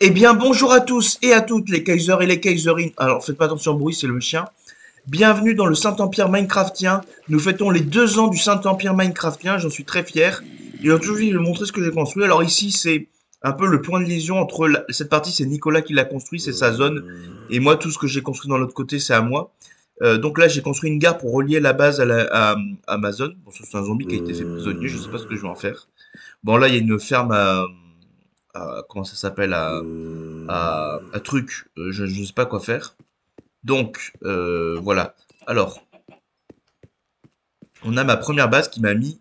Eh bien, bonjour à tous et à toutes les Kaisers et les Kaiserines. Alors, faites pas attention au bruit, c'est le chien. Bienvenue dans le Saint-Empire Minecraftien. Nous fêtons les 2 ans du Saint-Empire Minecraftien, j'en suis très fier. Et aujourd'hui, je vais vous montrer ce que j'ai construit. Alors ici, c'est un peu le point de liaison entre cette partie, c'est Nicolas qui l'a construit, c'est sa zone. Et moi, tout ce que j'ai construit dans l'autre côté, c'est à moi. Donc là, j'ai construit une gare pour relier la base à ma zone. Bon, c'est un zombie qui a été fait prisonnier, je sais pas ce que je vais en faire. Bon, là, il y a une ferme comment ça s'appelle, à truc, je sais pas quoi faire. Donc, voilà. Alors, on a ma première base qui m'a mis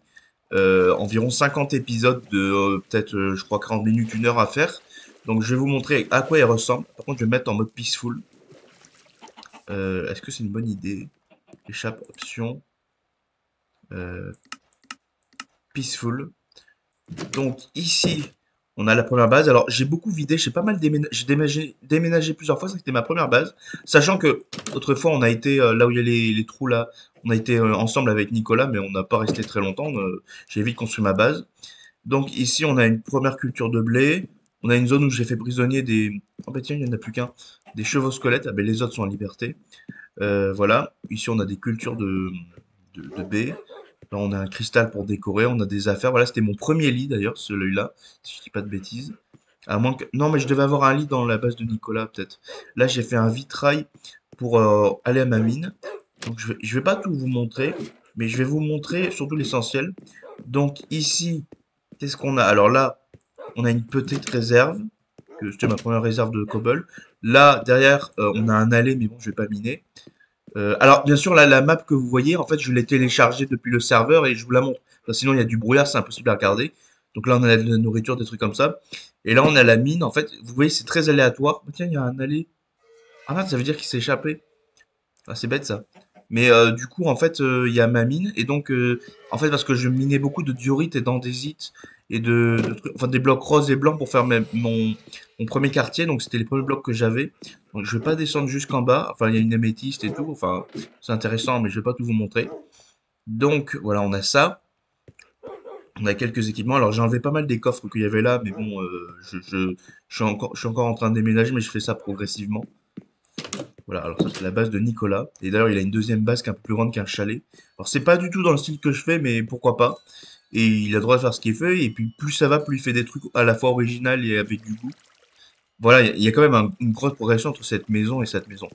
environ 50 épisodes de peut-être, je crois, 40 minutes, 1 heure à faire. Donc, je vais vous montrer à quoi elle ressemble. Par contre, je vais mettre en mode peaceful. Est-ce que c'est une bonne idée? Échappe, option, euh, peaceful. Donc ici, on a la première base. Alors j'ai beaucoup vidé, j'ai pas mal déménagé plusieurs fois, c'était ma première base. Sachant que autrefois on a été là où il y a les trous là, on a été ensemble avec Nicolas, mais on n'a pas resté très longtemps. J'ai vite construit ma base. Donc ici on a une première culture de blé. On a une zone où j'ai fait prisonnier des. Oh bah tiens, il n'y en a plus qu'un. Des chevaux squelettes. Ah ben les autres sont en liberté. Voilà. Ici on a des cultures de baies. Là, on a un cristal pour décorer, on a des affaires. Voilà, c'était mon premier lit d'ailleurs, celui-là, si je dis pas de bêtises. À moins que... Non, mais je devais avoir un lit dans la base de Nicolas, peut-être. Là, j'ai fait un vitrail pour aller à ma mine. Donc, je vais pas tout vous montrer, mais je vais vous montrer surtout l'essentiel. Donc, ici, qu'est-ce qu'on a? Alors là, on a une petite réserve, que c'était ma première réserve de cobble. Là, derrière, on a un allée, mais bon, je vais pas miner. Alors, bien sûr, là, la map que vous voyez, en fait, je l'ai téléchargée depuis le serveur et je vous la montre. Sinon, il y a du brouillard, c'est impossible à regarder. Donc là, on a de la nourriture, des trucs comme ça. Et là, on a la mine. En fait, vous voyez, c'est très aléatoire. Oh, tiens, il y a un allée. Ah mince, ça veut dire qu'il s'est échappé. Ah, c'est bête ça. Mais du coup, en fait, il y a ma mine. Et donc, en fait, parce que je minais beaucoup de diorite et d'andésite et de trucs, enfin des blocs roses et blancs pour faire mon premier quartier. Donc, c'était les premiers blocs que j'avais. Donc, je vais pas descendre jusqu'en bas. Enfin, il y a une améthyste et tout. Enfin, c'est intéressant, mais je vais pas tout vous montrer. Donc, voilà, on a ça. On a quelques équipements. Alors, j'ai enlevé pas mal des coffres qu'il y avait là, mais bon, je suis encore en train de déménager, mais je fais ça progressivement. Voilà, alors ça c'est la base de Nicolas. Et d'ailleurs, il a une deuxième base qui est un peu plus grande qu'un chalet. Alors c'est pas du tout dans le style que je fais, mais pourquoi pas. Et il a le droit de faire ce qu'il fait. Et puis plus ça va, plus il fait des trucs à la fois original et avec du goût. Voilà, il y a quand même une grosse progression entre cette maison et cette maison.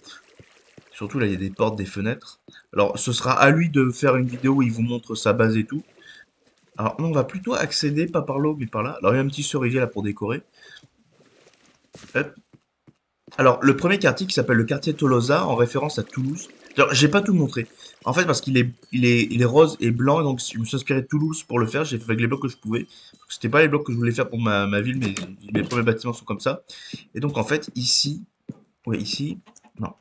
Surtout là, il y a des portes, des fenêtres. Alors ce sera à lui de faire une vidéo où il vous montre sa base et tout. Alors on va plutôt accéder, pas par là, mais par là. Alors il y a un petit cerisier là pour décorer. Hop. Alors, le premier quartier qui s'appelle le quartier Tolosa, en référence à Toulouse. Alors, j'ai pas tout montré. En fait, parce qu'il est rose et blanc, et donc je me suis inspiré de Toulouse pour le faire. J'ai fait avec les blocs que je pouvais. C'était pas les blocs que je voulais faire pour ma ville, mais mes premiers bâtiments sont comme ça. Et donc, en fait, ici, ouais, ici, non.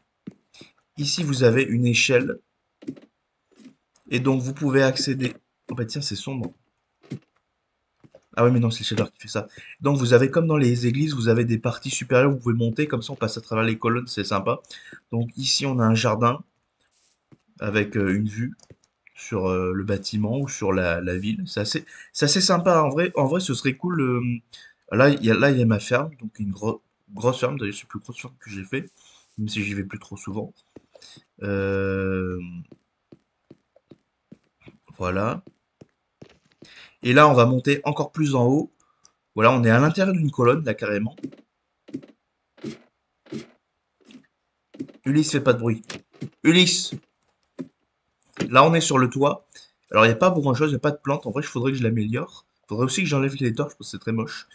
Ici, vous avez une échelle, et donc vous pouvez accéder. Oh bah tiens, c'est sombre. Ah ouais, mais non, c'est le shader qui fait ça. Donc vous avez comme dans les églises, vous avez des parties supérieures, vous pouvez monter, comme ça on passe à travers les colonnes, c'est sympa. Donc ici on a un jardin avec une vue sur le bâtiment ou sur la ville. C'est assez sympa en vrai ce serait cool. Là il y a ma ferme, donc une grosse ferme, d'ailleurs c'est la plus grosse ferme que j'ai fait, même si j'y vais plus trop souvent. Euh, voilà. Et là on va monter encore plus en haut. Voilà, on est à l'intérieur d'une colonne là carrément. Ulysse, fais pas de bruit. Ulysse! Là, on est sur le toit. Alors, il n'y a pas grand-chose, il n'y a pas de plantes. En vrai, il faudrait que je l'améliore. Il faudrait aussi que j'enlève les torches parce que c'est très moche.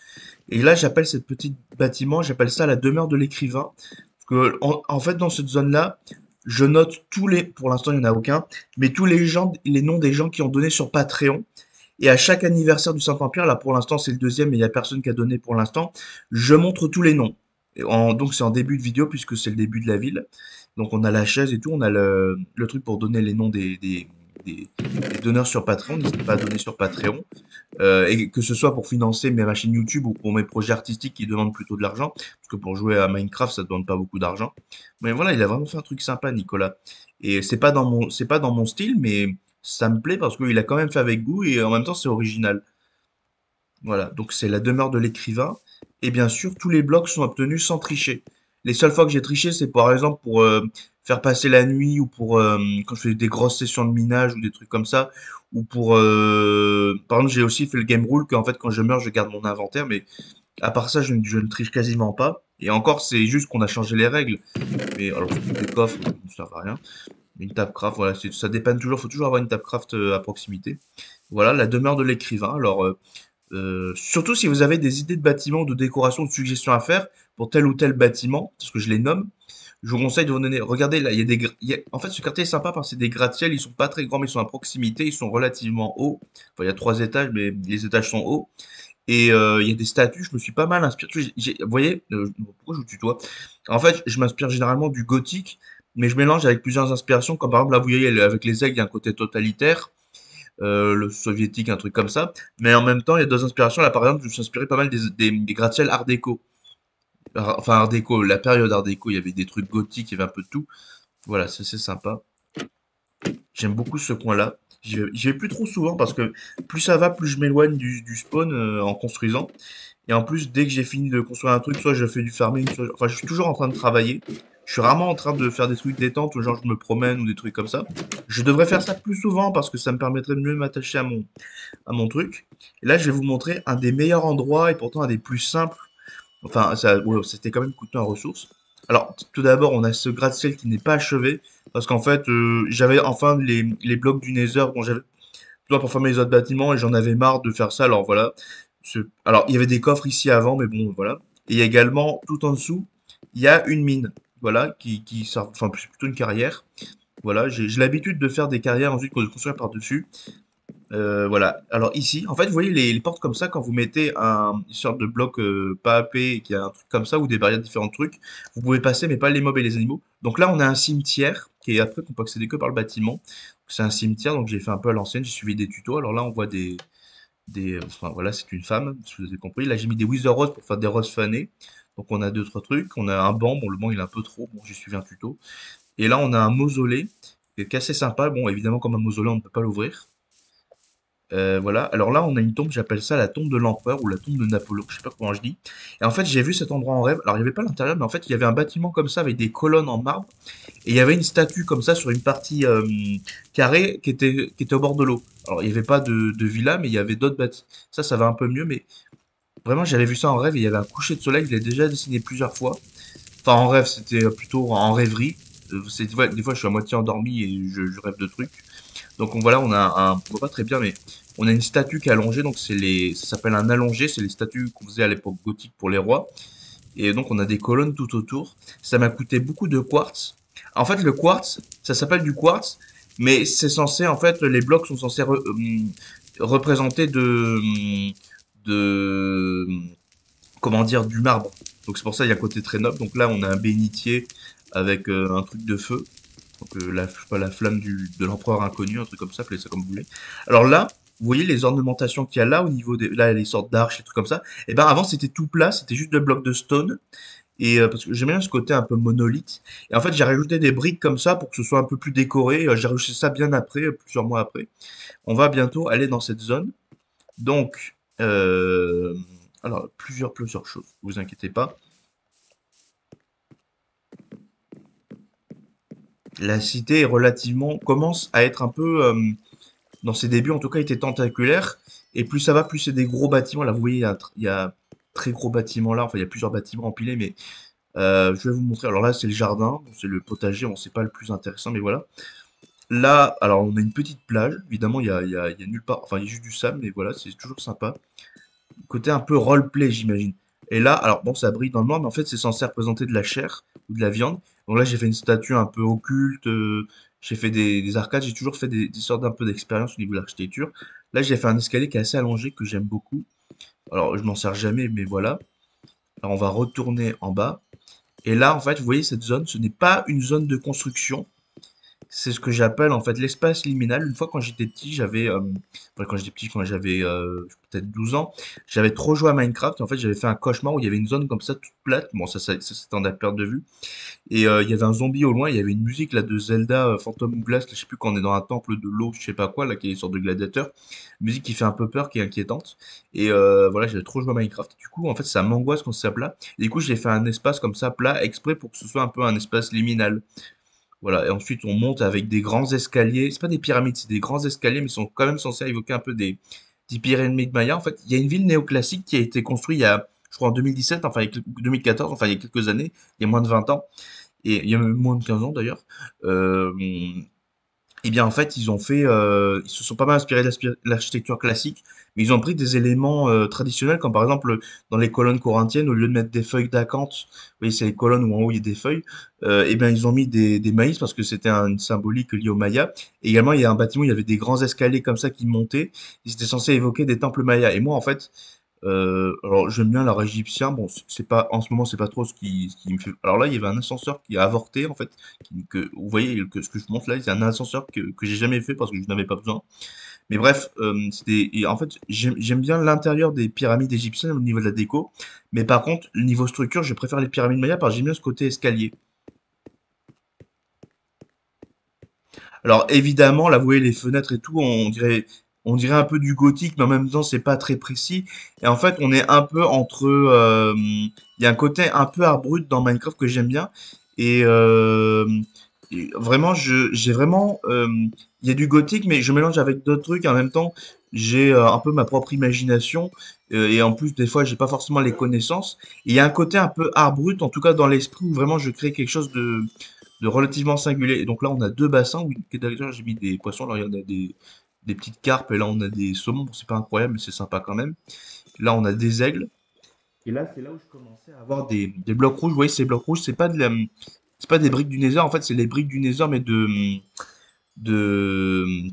Et là, j'appelle cette petite bâtiment, j'appelle ça la demeure de l'écrivain. Parce que, en fait, dans cette zone-là, je note tous les, pour l'instant, il n'y en a aucun, mais tous les gens, les noms des gens qui ont donné sur Patreon. Et à chaque anniversaire du Saint-Empire, là pour l'instant c'est le deuxième, mais il n'y a personne qui a donné pour l'instant, je montre tous les noms. Donc c'est en début de vidéo puisque c'est le début de la ville. Donc on a la chaise et tout, on a le truc pour donner les noms des donneurs sur Patreon. N'hésitez pas à donner sur Patreon. Et que ce soit pour financer ma chaîne YouTube ou pour mes projets artistiques qui demandent plutôt de l'argent. Parce que pour jouer à Minecraft, ça ne demande pas beaucoup d'argent. Mais voilà, il a vraiment fait un truc sympa, Nicolas. Et c'est pas dans mon style, mais ça me plaît parce qu'il a quand même fait avec goût et en même temps c'est original. Voilà, donc c'est la demeure de l'écrivain. Et bien sûr, tous les blocs sont obtenus sans tricher. Les seules fois que j'ai triché, c'est par exemple pour faire passer la nuit ou pour quand je fais des grosses sessions de minage ou des trucs comme ça. Ou pour... par exemple, j'ai aussi fait le game rule qu'en fait, quand je meurs, je garde mon inventaire. Mais à part ça, je ne triche quasiment pas. Et encore, c'est juste qu'on a changé les règles. Mais alors, surtout les coffres, ça ne servent à rien. Une table craft, voilà, ça dépend toujours. Faut toujours avoir une table craft à proximité. Voilà, la demeure de l'écrivain. Alors, surtout si vous avez des idées de bâtiments, de décoration, de suggestions à faire pour tel ou tel bâtiment, parce que je les nomme, je vous conseille de vous donner. Regardez là, il y a en fait, ce quartier est sympa parce que c'est des gratte-ciel, ils sont pas très grands, mais ils sont à proximité, ils sont relativement hauts. Enfin, il y a 3 étages, mais les étages sont hauts. Et il y a des statues, je me suis pas mal inspiré. Vous voyez, pourquoi je vous tutoie? En fait, je m'inspire généralement du gothique, mais je mélange avec plusieurs inspirations, comme par exemple là, vous voyez, avec les aigles, il y a un côté totalitaire le soviétique, un truc comme ça. Mais en même temps, il y a d'autres inspirations. Là, par exemple, je me suis inspiré pas mal des gratte-ciel Art déco. Enfin, Art déco, la période Art déco, il y avait des trucs gothiques, il y avait un peu de tout. Voilà, ça c'est sympa. J'aime beaucoup ce coin-là. J'y vais plus trop souvent parce que plus ça va, plus je m'éloigne du spawn en construisant. Et en plus, dès que j'ai fini de construire un truc, soit je fais du farming, enfin, je suis toujours en train de travailler. Je suis rarement en train de faire des trucs détente, ou genre je me promène ou des trucs comme ça. Je devrais faire ça plus souvent parce que ça me permettrait de mieux m'attacher à mon truc. Et là, je vais vous montrer un des meilleurs endroits et pourtant un des plus simples. Enfin, ça, ouais, c'était quand même coûteux en ressources. Alors, tout d'abord, on a ce gratte-ciel qui n'est pas achevé parce qu'en fait, j'avais enfin les blocs du Nether dont j'avais besoin pour former les autres bâtiments et j'en avais marre de faire ça. Alors voilà. Alors, il y avait des coffres ici avant, mais bon, voilà. Et il y a également, tout en dessous, il y a une mine. Voilà, qui sort, enfin, c'est plutôt une carrière. Voilà, j'ai l'habitude de faire des carrières ensuite de construire par-dessus. Voilà. Alors ici, en fait, vous voyez les portes comme ça, quand vous mettez une sorte de bloc pas épais, qui a un truc comme ça, ou des barrières de différents trucs, vous pouvez passer, mais pas les mobs et les animaux. Donc là, on a un cimetière, qui est après qu'on peut accéder que par le bâtiment. C'est un cimetière, donc j'ai fait un peu à l'ancienne, j'ai suivi des tutos. Alors là, on voit enfin voilà, c'est une femme, si vous avez compris. Là, j'ai mis des wither roses pour faire des roses fanées. Donc on a deux, trois trucs. On a un banc, bon, le banc il est un peu trop, bon, j'ai suivi un tuto. Et là, on a un mausolée, qui est assez sympa. Bon, évidemment, comme un mausolée, on ne peut pas l'ouvrir. Voilà. Alors là, on a une tombe, j'appelle ça la tombe de l'empereur ou la tombe de Napoléon, je sais pas comment je dis. Et en fait, j'ai vu cet endroit en rêve. Alors, il n'y avait pas l'intérieur, mais en fait, il y avait un bâtiment comme ça avec des colonnes en marbre. Et il y avait une statue comme ça sur une partie carrée qui était au bord de l'eau. Alors, il n'y avait pas de villa, mais il y avait d'autres bâtiments. Ça va un peu mieux, mais vraiment, j'avais vu ça en rêve. Et il y avait un coucher de soleil, je l'ai déjà dessiné plusieurs fois. Enfin, en rêve, c'était plutôt en rêverie. Ouais, des fois, je suis à moitié endormi et je rêve de trucs. Donc voilà, on voit pas très bien, mais on a une statue qui est allongée, donc ça s'appelle un allongé, c'est les statues qu'on faisait à l'époque gothique pour les rois. Et donc on a des colonnes tout autour. Ça m'a coûté beaucoup de quartz. En fait, le quartz, ça s'appelle du quartz, mais c'est censé, en fait, les blocs sont censés représenter de, comment dire, du marbre. Donc c'est pour ça qu'il y a un côté très noble. Donc là, on a un bénitier avec un truc de feu. Donc je sais pas, la flamme de l'empereur inconnu, un truc comme ça, appelez ça comme vous voulez. Alors là, vous voyez les ornementations qu'il y a là au niveau des, là les sortes d'arches, les trucs comme ça. Et ben avant c'était tout plat, c'était juste de blocs de stone. Et parce que j'aime bien ce côté un peu monolithe. Et en fait j'ai rajouté des briques comme ça pour que ce soit un peu plus décoré. J'ai rajouté ça bien après, plusieurs mois après. On va bientôt aller dans cette zone. Donc alors plusieurs choses. Vous inquiétez pas. La cité est relativement commence à être un peu dans ses débuts, en tout cas, il était tentaculaire. Et plus ça va, plus c'est des gros bâtiments. Là, vous voyez, il y a très gros bâtiments là. Enfin, il y a plusieurs bâtiments empilés, mais je vais vous montrer. Alors là, c'est le jardin, bon, c'est le potager. Bon, c'est pas le plus intéressant, mais voilà. Là, alors on a une petite plage. Évidemment, il y a nulle part. Enfin, il y a juste du sable, mais voilà, c'est toujours sympa. Côté un peu roleplay, j'imagine. Et là, alors bon, ça brille dans le noir, mais en fait, c'est censé représenter de la chair ou de la viande. Donc là, j'ai fait une statue un peu occulte, j'ai fait des arcades, j'ai toujours fait des sortes d'un peu d'expérience au niveau de l'architecture. Là, j'ai fait un escalier qui est assez allongé, que j'aime beaucoup. Alors, je m'en sers jamais, mais voilà. Alors, on va retourner en bas. Et là, en fait, vous voyez cette zone, ce n'est pas une zone de construction, C'est ce que j'appelle en fait l'espace liminal. Une fois quand j'étais petit, enfin, quand j'étais petit, quand j'avais peut-être 12 ans, j'avais trop joué à Minecraft. Et en fait, j'avais fait un cauchemar où il y avait une zone comme ça toute plate. Bon, ça c'était en à perte de vue. Et il y avait un zombie au loin, il y avait une musique là de Zelda Phantom Blast, là, je sais plus quand on est dans un temple de l'eau, je sais pas quoi, là, qui est une sorte de gladiateur. Musique qui fait un peu peur, qui est inquiétante. Et voilà, j'avais trop joué à Minecraft. Du coup, en fait, ça m'angoisse quand c'est plat. Et du coup, j'ai fait un espace comme ça plat, exprès pour que ce soit un peu un espace liminal. Voilà, et ensuite on monte avec des grands escaliers. C'est pas des pyramides, c'est des grands escaliers, mais ils sont quand même censés évoquer un peu des pyramides mayas. En fait, il y a une ville néoclassique qui a été construite il y a, je crois, en 2017, enfin, 2014, enfin, il y a quelques années, il y a moins de 20 ans. Et il y a même moins de 15 ans d'ailleurs. Euh, et bien en fait, ils se sont pas mal inspirés de l'architecture classique, mais ils ont pris des éléments traditionnels, comme par exemple dans les colonnes corinthiennes, au lieu de mettre des feuilles d'acanthe, vous voyez, c'est les colonnes où en haut il y a des feuilles, et bien ils ont mis des maïs parce que c'était une symbolique liée aux Mayas. Et également, il y a un bâtiment, où il y avait des grands escaliers comme ça qui montaient, ils étaient censés évoquer des temples mayas. Et moi, en fait, alors j'aime bien l'art égyptien. Bon, c'est pas en ce moment, c'est pas trop ce qui me fait. Alors là, il y avait un ascenseur qui a avorté en fait. Vous voyez que ce que je montre là, c'est un ascenseur que j'ai jamais fait parce que je n'avais pas besoin. Mais bref, et en fait, j'aime bien l'intérieur des pyramides égyptiennes au niveau de la déco. Mais par contre, le niveau structure, je préfère les pyramides mayas parce que j'aime bien ce côté escalier. Alors évidemment, là, vous voyez les fenêtres et tout, on dirait un peu du gothique, mais en même temps, c'est pas très précis. Et en fait, on est un peu entre, il y a un côté un peu art brut dans Minecraft que j'aime bien. Et, vraiment, j'ai vraiment, il y a du gothique, mais je mélange avec d'autres trucs. En même temps, j'ai un peu ma propre imagination. Et en plus, des fois, j'ai pas forcément les connaissances. Et il y a un côté un peu art brut, en tout cas dans l'esprit, où vraiment je crée quelque chose de relativement singulier. Et donc là, on a deux bassins où d'ailleurs j'ai mis des poissons. Alors il y en a des petites carpes et là on a des saumons. Bon, c'est pas incroyable, mais c'est sympa quand même. Là, on a des aigles. Et là, c'est là où je commençais à avoir des blocs rouges. Vous voyez, ces blocs rouges, c'est pas des briques du Nether. En fait, c'est les briques du Nether, mais de,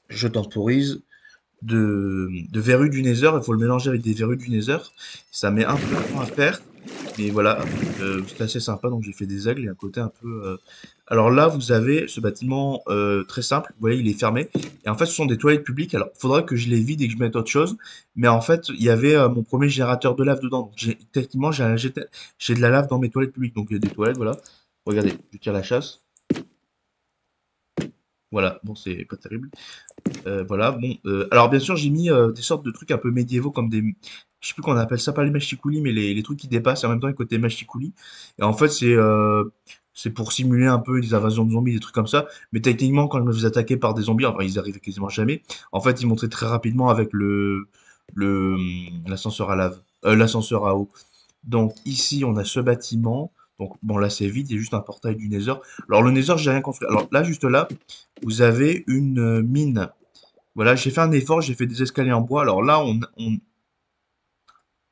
je temporise, de verrues du Nether. Il faut le mélanger avec des verrues du Nether. Ça met un peu de temps à faire. Mais voilà, c'était assez sympa. Donc j'ai fait des aigles et un côté un peu. Alors là, vous avez ce bâtiment très simple. Vous voyez, il est fermé. Et en fait, ce sont des toilettes publiques. Alors, il faudra que je les vide et que je mette autre chose. Mais en fait, il y avait mon premier générateur de lave dedans. Donc, techniquement, j'ai de la lave dans mes toilettes publiques. Donc, il y a des toilettes, voilà. Regardez, je tire la chasse. Voilà, bon, c'est pas terrible. Voilà, bon. Alors, bien sûr, j'ai mis des sortes de trucs un peu médiévaux comme des. Je sais plus comment on appelle ça, pas les machicoulis, mais les trucs qui dépassent et en même temps les côtés machicoulis. Et en fait, c'est pour simuler un peu des invasions de zombies, des trucs comme ça. Mais techniquement, quand je me faisais attaquer par des zombies, enfin, ils arrivaient quasiment jamais. En fait, ils montaient très rapidement avec l'ascenseur à lave, l'ascenseur à eau. Donc ici, on a ce bâtiment. Donc bon, là c'est vide, il y a juste un portail du Nether. Alors le Nether, j'ai rien construit. Alors là, juste là, vous avez une mine. Voilà, j'ai fait un effort, j'ai fait des escaliers en bois. Alors là,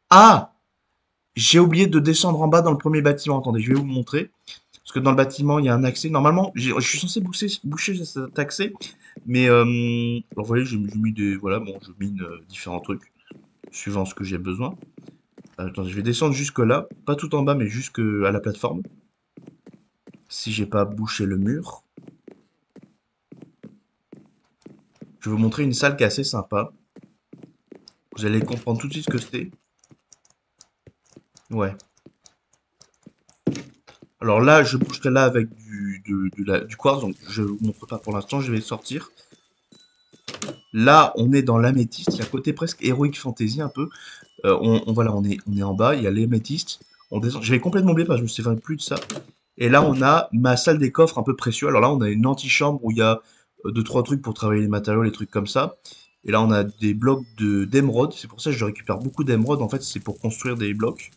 Ah! J'ai oublié de descendre en bas dans le premier bâtiment. Attendez, je vais vous montrer. Parce que dans le bâtiment, il y a un accès. Normalement, je suis censé boucher cet accès. Mais, alors, vous voyez, j'ai mis des... Voilà, bon, je mine différents trucs. Suivant ce que j'ai besoin. Attendez, je vais descendre jusque là. Pas tout en bas, mais jusque à la plateforme. Si j'ai pas bouché le mur. Je vais vous montrer une salle qui est assez sympa. Vous allez comprendre tout de suite ce que c'est. Ouais. Alors là, je bougerai là avec du quartz, donc je ne vous montre pas pour l'instant, je vais sortir. Là, on est dans l'améthyste, il y a un côté presque Heroic Fantasy un peu. Voilà, on est en bas, il y a l'améthyste. On descend. J'avais complètement oublié parce que je me souviens plus de ça. Et là, on a ma salle des coffres un peu précieux. Alors là, on a une antichambre où il y a deux, trois trucs pour travailler les matériaux, les trucs comme ça. Et là, on a des blocs d'émeraude. C'est pour ça que je récupère beaucoup d'émeraude. En fait, c'est pour construire des blocs.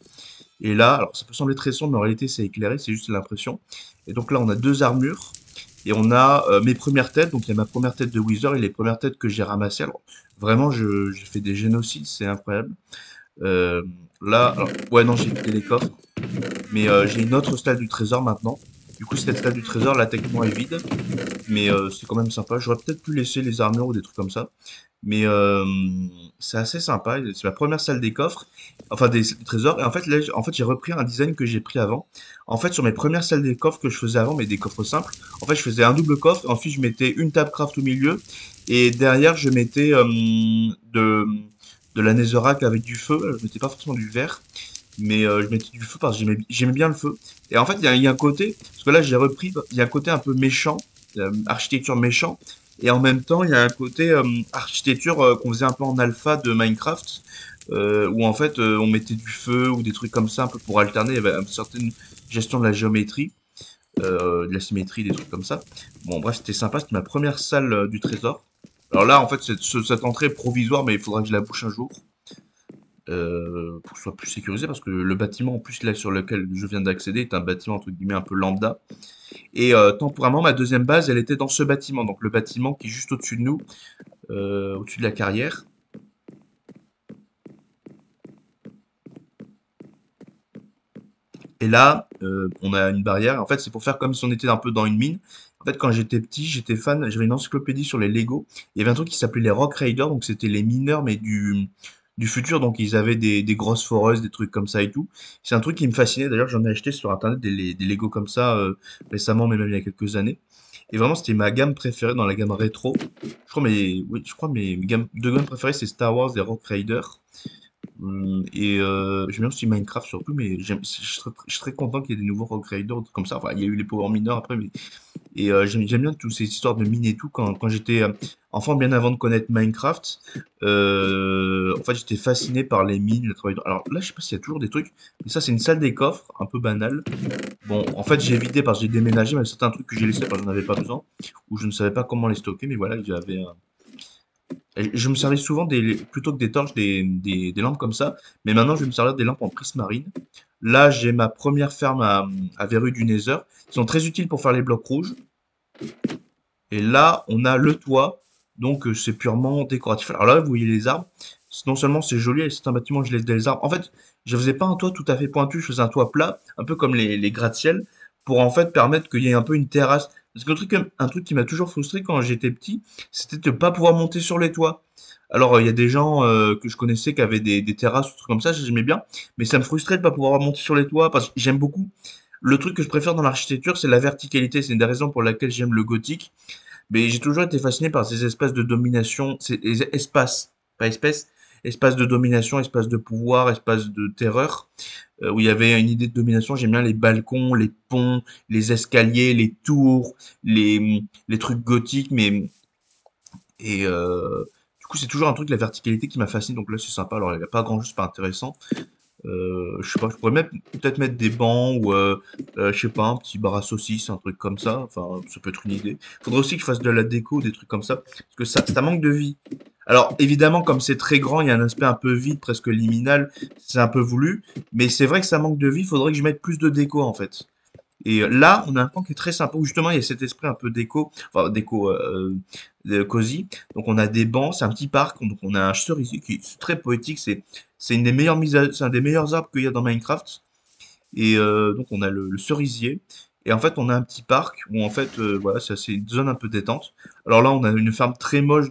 Et là, alors ça peut sembler très sombre, mais en réalité c'est éclairé, c'est juste l'impression. Et donc là on a deux armures, et on a mes premières têtes, donc il y a ma première tête de Wither et les premières têtes que j'ai ramassées. Alors vraiment j'ai fait des génocides, c'est incroyable. Là, alors, ouais non j'ai vidé les coffres, mais j'ai une autre salle du trésor maintenant. Du coup, cette table du trésor, là, techniquement, est vide. Mais c'est quand même sympa. J'aurais peut-être pu laisser les armures ou des trucs comme ça. Mais c'est assez sympa. C'est ma première salle des coffres, enfin des trésors. Et en fait, là, en fait, j'ai repris un design que j'ai pris avant. En fait, sur mes premières salles des coffres que je faisais avant, mais des coffres simples, en fait, je faisais un double coffre. Ensuite, je mettais une table craft au milieu. Et derrière, je mettais de la netherrack avec du feu. Je mettais pas forcément du verre. Mais je mettais du feu parce que j'aimais bien le feu. Et en fait, il y a un côté, parce que là, j'ai repris, il y a un côté un peu méchant, architecture méchant. Et en même temps, il y a un côté architecture qu'on faisait un peu en alpha de Minecraft, où en fait on mettait du feu ou des trucs comme ça un peu pour alterner. Il y avait une certaine gestion de la géométrie, de la symétrie, des trucs comme ça. Bon, bref, c'était sympa. C'était ma première salle du trésor. Alors là, en fait, cette entrée est provisoire, mais il faudra que je la bouche un jour. Pour que ce soit plus sécurisé, parce que le bâtiment en plus là sur lequel je viens d'accéder est un bâtiment entre guillemets un peu lambda. Et temporairement, ma deuxième base, elle était dans ce bâtiment, donc le bâtiment qui est juste au-dessus de nous, au-dessus de la carrière. Et là, on a une barrière. En fait, c'est pour faire comme si on était un peu dans une mine. En fait, quand j'étais petit, j'étais fan, j'avais une encyclopédie sur les Lego. Il y avait un truc qui s'appelait les Rock Raiders, donc c'était les mineurs, mais du futur. Donc ils avaient des grosses foreuses, des trucs comme ça et tout. C'est un truc qui me fascinait. D'ailleurs, j'en ai acheté sur Internet des Lego comme ça récemment, mais même il y a quelques années. Et vraiment, c'était ma gamme préférée dans la gamme rétro. Oui, je crois mes deux gammes préférées, c'est Star Wars et Rock Raiders. Et j'aime bien aussi Minecraft surtout, mais je serais content qu'il y ait des nouveaux Rock Raiders, comme ça. Enfin, il y a eu les Power Miners après, mais et j'aime bien toutes ces histoires de mines et tout. Quand j'étais enfant, bien avant de connaître Minecraft, en fait, j'étais fasciné par les mines, le travail. Alors là, je sais pas s'il y a toujours des trucs, mais ça, c'est une salle des coffres, un peu banale. Bon, en fait, j'ai vidé parce que j'ai déménagé, mais certains trucs que j'ai laissés parce que j'en avais pas besoin, ou je ne savais pas comment les stocker, mais voilà, j'avais et je me servais souvent plutôt que des torches, des lampes comme ça. Mais maintenant, je vais me servir des lampes en prismarine. Là, j'ai ma première ferme à verrues du Nether. Ils sont très utiles pour faire les blocs rouges. Et là, on a le toit. Donc, c'est purement décoratif. Alors là, vous voyez les arbres. Non seulement c'est joli, c'est un bâtiment, je laisse des arbres. En fait, je faisais pas un toit tout à fait pointu, je faisais un toit plat, un peu comme les gratte-ciel, pour en fait permettre qu'il y ait un peu une terrasse. Parce que un truc qui m'a toujours frustré quand j'étais petit, c'était de ne pas pouvoir monter sur les toits. Alors, il y a des gens que je connaissais qui avaient des terrasses ou des trucs comme ça, j'aimais bien, mais ça me frustrait de pas pouvoir monter sur les toits parce que j'aime beaucoup. Le truc que je préfère dans l'architecture, c'est la verticalité. C'est une des raisons pour laquelle j'aime le gothique. Mais j'ai toujours été fasciné par ces espaces de domination, ces espaces, pas espèces, espaces de domination, espaces de pouvoir, espaces de terreur, où il y avait une idée de domination. J'aime bien les balcons, les ponts, les escaliers, les tours, les trucs gothiques, mais et du coup c'est toujours un truc la verticalité qui m'a fasciné. Donc là c'est sympa. Alors il n'y a pas grand-chose, pas intéressant. Je sais pas, je pourrais peut-être mettre des bancs ou je sais pas, un petit bar à saucisses, un truc comme ça. Enfin, ça peut être une idée. Faudrait aussi que je fasse de la déco, des trucs comme ça, parce que ça manque de vie. Alors évidemment, comme c'est très grand, il y a un aspect un peu vide, presque liminal. C'est un peu voulu, mais c'est vrai que ça manque de vie. Il faudrait que je mette plus de déco en fait. Et là, on a un coin qui est très sympa où justement il y a cet esprit un peu déco, enfin déco cosy. Donc on a des bancs, c'est un petit parc, donc on a un cerisier qui est très poétique. C'est une des meilleures c'est un des meilleurs arbres qu'il y a dans Minecraft. Et donc on a le cerisier. Et en fait, on a un petit parc où en fait, voilà, c'est une zone un peu détente. Alors là, on a une ferme très moche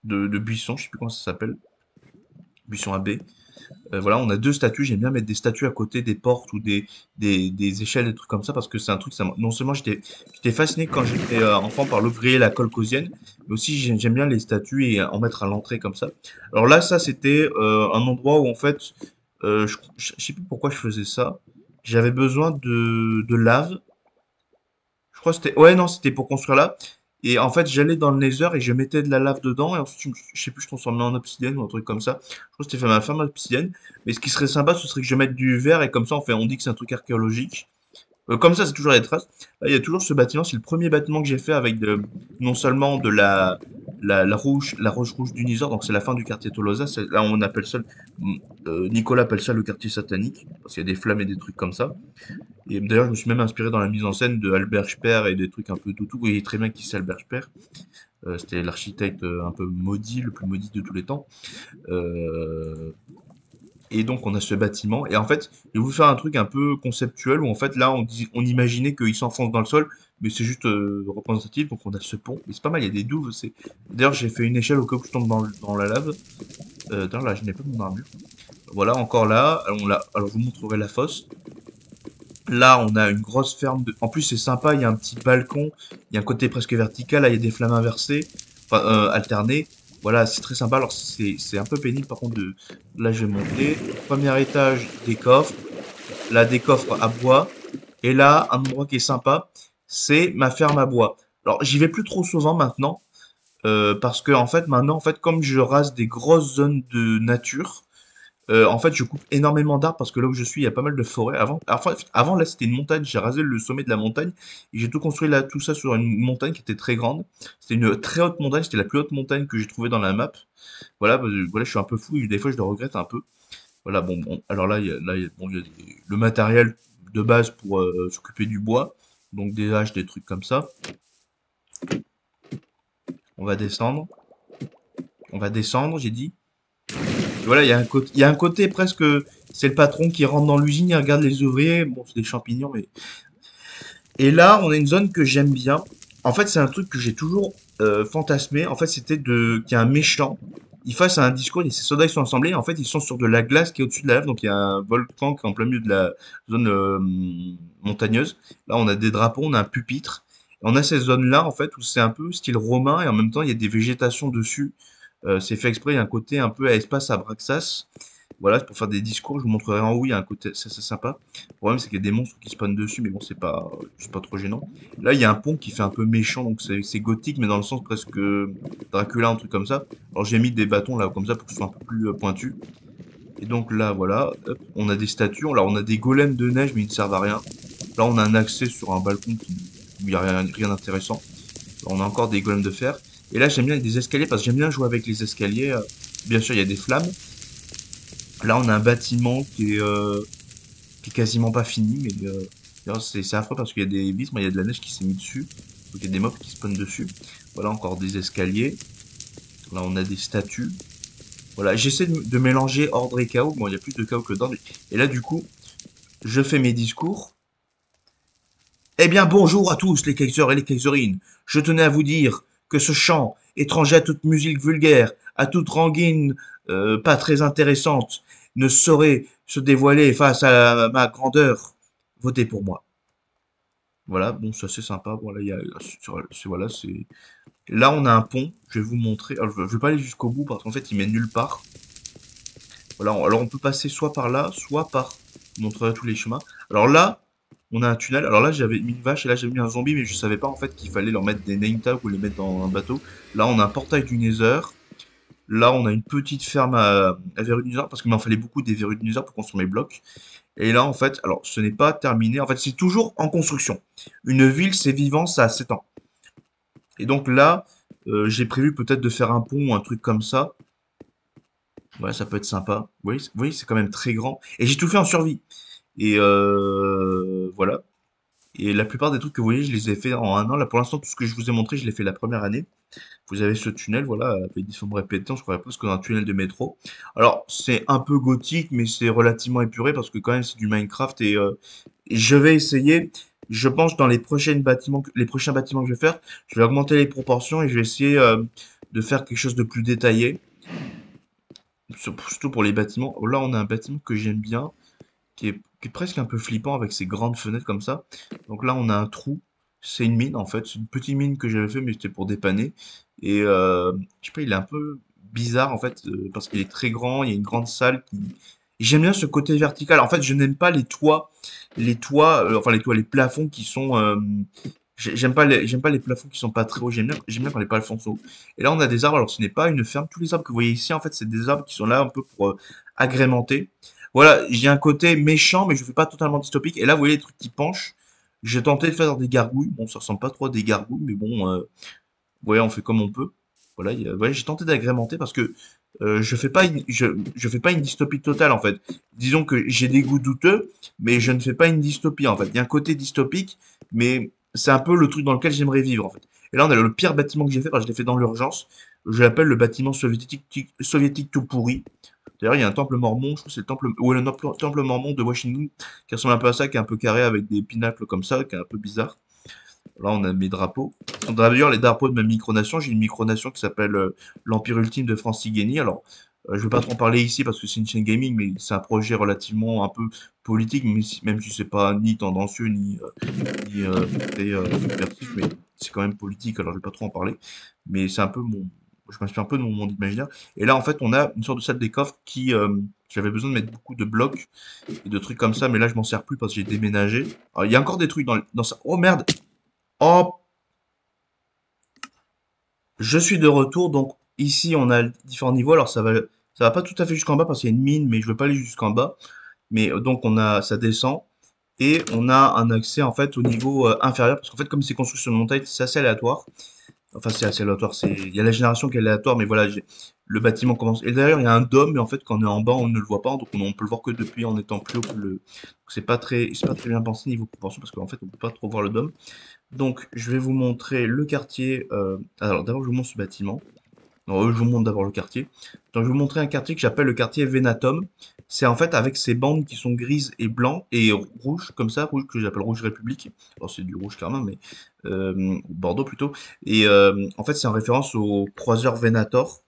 de buissons, je sais plus comment ça s'appelle, buisson à baies. Voilà, on a deux statues. J'aime bien mettre des statues à côté des portes ou des échelles, des trucs comme ça, parce que c'est un truc, non seulement j'étais fasciné quand j'étais enfant par l'ouvrier et la colcosienne, mais aussi j'aime bien les statues et en mettre à l'entrée comme ça. Alors là, ça, c'était un endroit où, en fait, je sais plus pourquoi je faisais ça. J'avais besoin de lave. Je crois que c'était... Ouais, non, c'était pour construire là. Et en fait, j'allais dans le Nether et je mettais de la lave dedans. Et ensuite, je sais plus, je transformais en obsidienne ou un truc comme ça. Je crois que c'était fait ma femme obsidienne. Mais ce qui serait sympa, ce serait que je mette du verre et comme ça, on dit que c'est un truc archéologique. Comme ça, c'est toujours les traces. Là, il y a toujours ce bâtiment. C'est le premier bâtiment que j'ai fait avec non seulement de la roche rouge du Nizor, donc c'est la fin du quartier Tolosa. Là, on appelle ça, Nicolas appelle ça le quartier satanique, parce qu'il y a des flammes et des trucs comme ça. Et d'ailleurs, je me suis même inspiré dans la mise en scène de Albert Speer et des trucs un peu toutou. Vous voyez très bien qui c'est Albert Speer. C'était l'architecte un peu maudit, le plus maudit de tous les temps. Euh, Et donc on a ce bâtiment. Et en fait, je vais vous faire un truc un peu conceptuel où en fait là on imaginait qu'il s'enfonce dans le sol, mais c'est juste représentatif. Donc on a ce pont. Mais c'est pas mal, il y a des douves. D'ailleurs j'ai fait une échelle au cas où je tombe dans la lave. D'ailleurs là je n'ai pas mon armure. Voilà, encore là. Alors je vous montrerai la fosse. Là, on a une grosse ferme de... En plus, c'est sympa, il y a un petit balcon, il y a un côté presque vertical, là, il y a des flammes inversées, enfin, alternées. Voilà, c'est très sympa. Alors, c'est un peu pénible, par contre, de... Là, je vais monter. Premier étage, des coffres. Là, des coffres à bois. Et là, un endroit qui est sympa, c'est ma ferme à bois. Alors, j'y vais plus trop souvent maintenant, parce que, en fait, maintenant, en fait, comme je rase des grosses zones de nature, en fait, je coupe énormément d'arbres parce que là où je suis, il y a pas mal de forêts. Avant là, c'était une montagne. J'ai rasé le sommet de la montagne et j'ai tout construit là, tout ça sur une montagne qui était très grande. C'était une très haute montagne. C'était la plus haute montagne que j'ai trouvée dans la map. Voilà, voilà, je suis un peu fou et des fois, je le regrette un peu. Voilà, bon. Alors là, bon, il y a le matériel de base pour s'occuper du bois. Donc des haches, des trucs comme ça. On va descendre. On va descendre, j'ai dit. Voilà, il y a un côté presque, c'est le patron qui rentre dans l'usine, il regarde les ouvriers, bon, c'est des champignons, mais... Et là, on a une zone que j'aime bien. En fait, c'est un truc que j'ai toujours fantasmé. En fait, c'était qu'il y a un méchant. Il fasse un discours, et ses soldats ils sont assemblés. En fait, ils sont sur de la glace qui est au-dessus de la lave. Donc, il y a un volcan qui est en plein milieu de la zone montagneuse. Là, on a des drapeaux, on a un pupitre. Et on a ces zones-là, en fait, où c'est un peu style romain. Et en même temps, il y a des végétations dessus. C'est fait exprès. Il y a un côté un peu à espace à Braxas. Voilà, c'est pour faire des discours. Je vous montrerai en haut. Il y a un côté, ça c'est sympa. Le problème, c'est qu'il y a des monstres qui spawnent dessus, mais bon, c'est pas trop gênant. Là, il y a un pont qui fait un peu méchant, donc c'est gothique, mais dans le sens presque Dracula, un truc comme ça. Alors, j'ai mis des bâtons là, comme ça, pour que ce soit un peu plus pointu. Et donc là, voilà, hop, on a des statues. Là, on a des golems de neige, mais ils ne servent à rien. Là, on a un accès sur un balcon où il n'y a rien d'intéressant. On a encore des golems de fer. Et là, j'aime bien des escaliers, parce que j'aime bien jouer avec les escaliers. Bien sûr, il y a des flammes. Là, on a un bâtiment qui est quasiment pas fini, mais d'ailleurs, c'est affreux parce qu'il y a des vitres, mais il y a de la neige qui s'est mis dessus. Donc il y a des mobs qui spawnent dessus. Voilà, encore des escaliers. Là, on a des statues. Voilà, j'essaie de mélanger ordre et chaos. Bon, il y a plus de chaos que d'ordre. Et là, du coup, je fais mes discours. Eh bien, bonjour à tous les Kaisers et les Kaiserines. Je tenais à vous dire que ce chant, étranger à toute musique vulgaire, à toute rengaine pas très intéressante, ne saurait se dévoiler face à ma grandeur. Votez pour moi. Voilà, bon, ça c'est sympa. Voilà, voilà, c'est. Là, on a un pont. Je vais vous montrer. Alors, je vais pas aller jusqu'au bout parce qu'en fait, il mène nulle part. Voilà, alors on peut passer soit par là, soit par. Je vous montrerai tous les chemins. Alors là, on a un tunnel. Alors là, j'avais mis une vache et là, j'avais mis un zombie, mais je savais pas en fait qu'il fallait leur mettre des name tags ou les mettre dans un bateau. Là, on a un portail du Nether. Là, on a une petite ferme à verrues de dinosaures parce qu'il m'en fallait beaucoup des verrues de dinosaures pour construire mes blocs. Et là, en fait, alors, ce n'est pas terminé. En fait, c'est toujours en construction. Une ville, c'est vivant, ça a 7 ans. Et donc là, j'ai prévu peut-être de faire un pont ou un truc comme ça. Ouais, ça peut être sympa. Vous voyez, c'est quand même très grand. Et j'ai tout fait en survie. Et voilà. Et la plupart des trucs que vous voyez, je les ai fait en un an. Là, pour l'instant, tout ce que je vous ai montré, je l'ai fait la première année. Vous avez ce tunnel, voilà, avec des formes répétées, on se croirait presque dans un tunnel de métro. Alors, c'est un peu gothique, mais c'est relativement épuré parce que quand même, c'est du Minecraft et je vais essayer. Je pense dans les prochains bâtiments que je vais faire, je vais augmenter les proportions et je vais essayer de faire quelque chose de plus détaillé, surtout pour les bâtiments. Là, on a un bâtiment que j'aime bien, qui est presque un peu flippant avec ses grandes fenêtres comme ça. Donc là, on a un trou. C'est une mine en fait. C'est une petite mine que j'avais fait, mais c'était pour dépanner. Et je sais pas, il est un peu bizarre en fait, parce qu'il est très grand. Il y a une grande salle qui. Et j'aime bien ce côté vertical. En fait, je n'aime pas les plafonds qui sont. J'aime pas les plafonds qui sont pas très hauts. J'aime bien quand les plafonds sont hauts. Et là, on a des arbres. Alors, ce n'est pas une ferme. Tous les arbres que vous voyez ici, en fait, c'est des arbres qui sont là un peu pour agrémenter. Voilà, j'ai un côté méchant, mais je fais pas totalement dystopique. Et là, vous voyez les trucs qui penchent. J'ai tenté de faire des gargouilles. Bon, ça ressemble pas trop à des gargouilles, mais bon, ouais, on fait comme on peut. Voilà, ouais, j'ai tenté d'agrémenter parce que je fais pas une dystopie totale en fait. Disons que j'ai des goûts douteux, mais je ne fais pas une dystopie en fait. Il y a un côté dystopique, mais c'est un peu le truc dans lequel j'aimerais vivre, en fait. Et là, on a le pire bâtiment que j'ai fait, parce que je l'ai fait dans l'urgence. Je l'appelle le bâtiment soviétique tout pourri. D'ailleurs, il y a un temple mormon, je crois que c'est le temple, ouais, temple mormon de Washington, qui ressemble un peu à ça, qui est un peu carré avec des pinacles comme ça, qui est un peu bizarre. Là, on a mes drapeaux. D'ailleurs, les drapeaux de ma micronation, j'ai une micronation qui s'appelle l'Empire Ultime de Francigénie. Alors, je ne vais pas trop en parler ici parce que c'est une chaîne gaming, mais c'est un projet relativement un peu politique, même si c'est pas ni tendancieux, ni très subversif, mais c'est quand même politique, alors je vais pas trop en parler. Mais c'est un peu mon... Je m'inspire un peu de mon monde imaginaire. Et là, en fait, on a une sorte de salle des coffres qui... j'avais besoin de mettre beaucoup de blocs et de trucs comme ça, mais là, je m'en sers plus parce que j'ai déménagé. Alors, il y a encore des trucs dans ça. Oh merde! Oh, je suis de retour, donc ici on a différents niveaux. Alors ça va pas tout à fait jusqu'en bas parce qu'il y a une mine, mais je veux pas aller jusqu'en bas. Mais donc ça descend et on a un accès en fait au niveau inférieur parce qu'en fait comme c'est construit sur une montagne, c'est assez aléatoire. Enfin c'est assez aléatoire, il y a la génération qui est aléatoire, mais voilà, le bâtiment commence. Et d'ailleurs il y a un dôme, mais en fait quand on est en bas on ne le voit pas, donc on peut le voir que depuis en étant plus haut que le. Donc, c'est pas très bien pensé niveau proportion parce qu'en fait on peut pas trop voir le dôme. Donc, je vais vous montrer le quartier. Alors, d'abord, je vous montre ce bâtiment. Non, je vous montre d'abord le quartier. Donc, je vais vous montrer un quartier que j'appelle le quartier Venatum. C'est en fait avec ces bandes qui sont grises et blancs et rouges, comme ça, rouge que j'appelle rouge République. Alors, c'est du rouge clairement, mais Bordeaux plutôt. Et en fait, c'est en référence au croiseur Venator.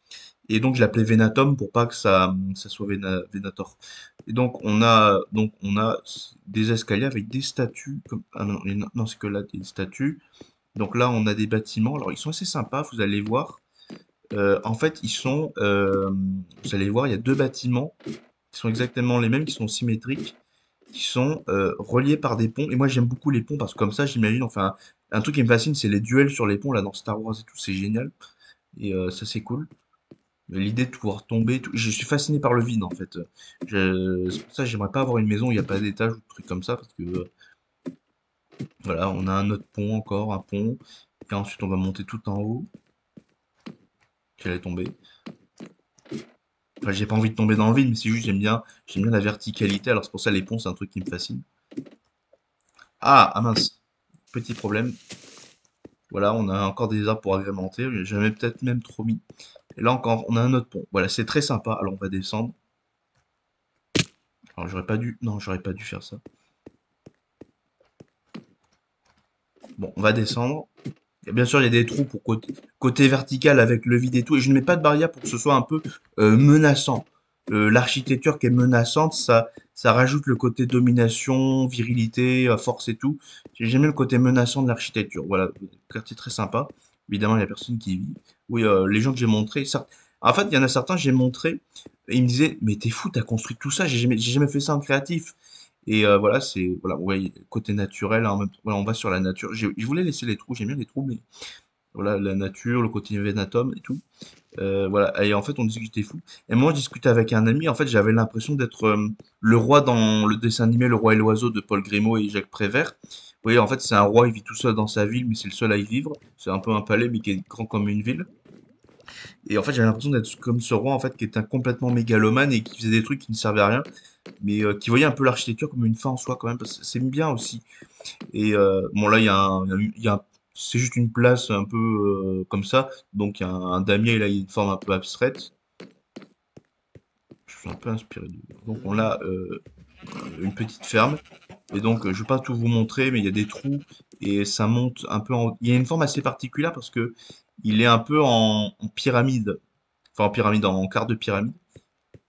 Et donc, je l'appelais Venatum pour pas que ça soit Venator. Et donc on a des escaliers avec des statues. Ah non, non, c'est que là des statues. Donc là, on a des bâtiments. Alors, ils sont assez sympas, vous allez voir. En fait, vous allez voir, il y a deux bâtiments qui sont exactement les mêmes, qui sont symétriques, qui sont reliés par des ponts. Et moi, j'aime beaucoup les ponts parce que comme ça, j'imagine, enfin, un truc qui me fascine, c'est les duels sur les ponts, là, dans Star Wars et tout, c'est génial. Et ça, c'est cool. L'idée de pouvoir tomber, je suis fasciné par le vide en fait. C'est pour ça que j'aimerais pas avoir une maison où il n'y a pas d'étage ou de trucs comme ça parce que voilà, on a un autre pont encore, un pont, et ensuite on va monter tout en haut. J'allais tomber. Enfin, j'ai pas envie de tomber dans le vide, mais c'est juste j'aime bien la verticalité. Alors c'est pour ça les ponts c'est un truc qui me fascine. Ah mince, petit problème. Voilà, on a encore des arbres pour agrémenter. J'avais peut-être même trop mis. Et là encore, on a un autre pont. Voilà, c'est très sympa. Alors on va descendre. Alors j'aurais pas dû, non, j'aurais pas dû faire ça. Bon, on va descendre. Et bien sûr, il y a des trous pour côté vertical avec le vide et tout. Et je ne mets pas de barrière pour que ce soit un peu menaçant. L'architecture qui est menaçante, ça rajoute le côté domination, virilité, force et tout. J'aime bien le côté menaçant de l'architecture. Voilà, quartier très sympa. Évidemment, il y a personne qui y vit. Oui, les gens que j'ai montrés. En fait, il y en a certains, j'ai montré. Et ils me disaient, mais t'es fou, t'as construit tout ça. J'ai jamais fait ça en créatif. Et voilà, voilà, ouais, côté naturel, hein, en même temps, voilà, on va sur la nature. Je voulais laisser les trous, j'aime bien les trous, mais voilà, la nature, le côté Venatum et tout. Voilà, et en fait, on disait que j'étais fou. Et moi, je discutais avec un ami, en fait, j'avais l'impression d'être le roi dans le dessin animé Le Roi et l'Oiseau de Paul Grimaud et Jacques Prévert. Vous voyez, en fait, c'est un roi, il vit tout seul dans sa ville, mais c'est le seul à y vivre. C'est un peu un palais, mais qui est grand comme une ville. Et en fait, j'avais l'impression d'être comme ce roi, en fait, qui était un complètement mégalomane et qui faisait des trucs qui ne servaient à rien, mais qui voyait un peu l'architecture comme une fin en soi, quand même, parce que c'est bien aussi. Et bon, là, c'est juste une place un peu comme ça. Donc, il y a un damier, là, il y a une forme un peu abstraite. Je suis un peu inspiré de. Donc, on a une petite ferme. Et donc, je vais pas tout vous montrer, mais il y a des trous et ça monte un peu en. Il y a une forme assez particulière parce que il est un peu en pyramide. Enfin, en pyramide, en quart de pyramide.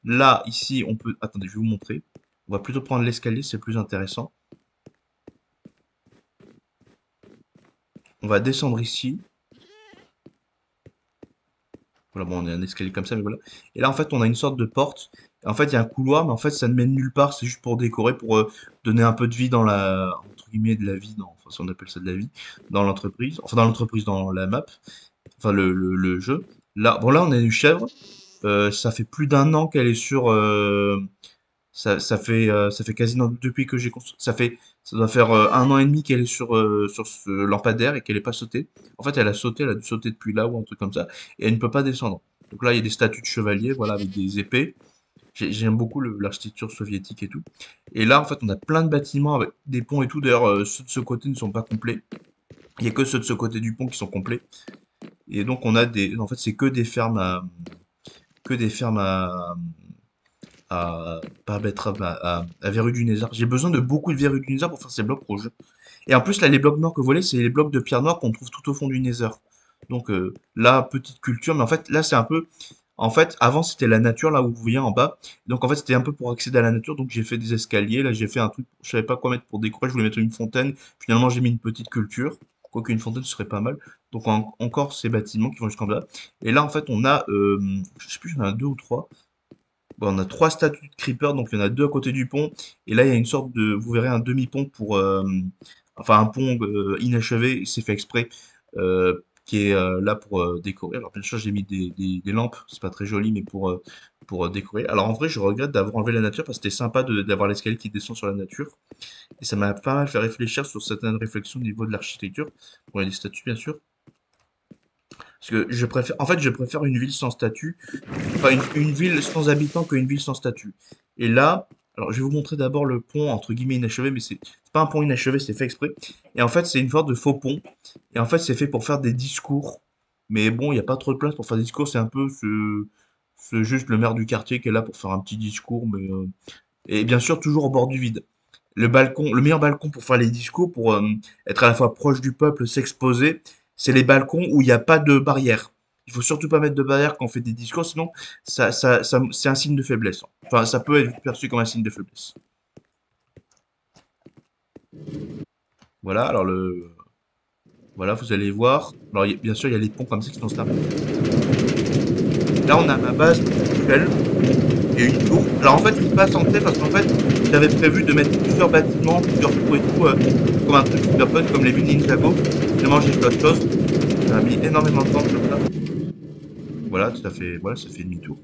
Là, ici, on peut. Attendez, je vais vous montrer. On va plutôt prendre l'escalier, c'est plus intéressant. On va descendre ici. Voilà, bon, on a un escalier comme ça, mais voilà. Et là, en fait, on a une sorte de porte. En fait, il y a un couloir, mais en fait, ça ne mène nulle part. C'est juste pour décorer, pour donner un peu de vie dans entre guillemets, de la vie, enfin, si on appelle ça de la vie, dans l'entreprise. Enfin, dans l'entreprise, dans la map. Enfin, le jeu. Là, bon, là, on a une chèvre. Ça fait plus d'un an qu'elle est sur. Ça fait quasiment depuis que j'ai construit. Ça doit faire 1 an et demi qu'elle est sur ce lampadaire et qu'elle n'est pas sautée. En fait, elle a dû sauter depuis là ou un truc comme ça, et elle ne peut pas descendre. Donc là, il y a des statues de chevaliers, voilà, avec des épées. J'aime beaucoup l'architecture soviétique et tout. Et là, en fait, on a plein de bâtiments avec des ponts et tout. D'ailleurs, ceux de ce côté ne sont pas complets. Il n'y a que ceux de ce côté du pont qui sont complets. Et donc on a des... En fait, c'est que des fermes que des fermes pas à betterave, à verrues du Nether. J'ai besoin de beaucoup de verrues du Nether pour faire ces blocs rouges. Et en plus, là, les blocs noirs que vous voyez, c'est les blocs de pierre noire qu'on trouve tout au fond du Nether. Donc là, petite culture, mais en fait, là, c'est un peu... En fait, avant, c'était la nature, là où vous voyez en bas. Donc en fait, c'était un peu pour accéder à la nature, donc j'ai fait des escaliers. Là, j'ai fait un truc, je savais pas quoi mettre pour décorer, je voulais mettre une fontaine. Finalement, j'ai mis une petite culture. Quoique une fontaine, ce serait pas mal. Donc encore ces bâtiments qui vont jusqu'en bas. Et là, en fait, on a, je sais plus, il y en a deux ou trois. Bon, on a trois statues de creeper, donc il y en a deux à côté du pont. Et là, il y a une sorte de, vous verrez, un demi-pont pour, enfin un pont inachevé, c'est fait exprès, qui est là pour décorer. Alors bien sûr, j'ai mis des lampes, c'est pas très joli, mais pour décorer. Alors en vrai, je regrette d'avoir enlevé la nature parce que c'était sympa d'avoir l'escalier qui descend sur la nature. Et ça m'a pas mal fait réfléchir sur certaines réflexions au niveau de l'architecture. Bon, il y a des statues, bien sûr. Parce que je préfère, en fait, je préfère une ville sans statut, enfin une ville sans habitants qu'une ville sans statut. Et là, alors je vais vous montrer d'abord le pont entre guillemets inachevé, mais c'est pas un pont inachevé, c'est fait exprès. Et en fait, c'est une sorte de faux pont. Et en fait, c'est fait pour faire des discours. Mais bon, il n'y a pas trop de place pour faire des discours. C'est un peu juste le maire du quartier qui est là pour faire un petit discours, mais et bien sûr toujours au bord du vide. Le balcon, le meilleur balcon pour faire les discours, pour être à la fois proche du peuple, s'exposer, c'est les balcons où il n'y a pas de barrière. Il faut surtout pas mettre de barrière quand on fait des discours, sinon c'est un signe de faiblesse. Enfin, ça peut être perçu comme un signe de faiblesse. Voilà, alors voilà, vous allez voir. Alors bien sûr, il y a les ponts comme ça qui sont stable. Là, on a ma base actuelle et une tour. Alors en fait, il se passe en tête parce qu'en fait, j'avais prévu de mettre plusieurs bâtiments, plusieurs tours et tout, comme un truc cyberpunk, comme les villes Ninjago. Finalement, j'ai fait autre chose. Ça a mis énormément de temps de faire ça. Voilà, tout à fait, voilà, ça fait demi-tour.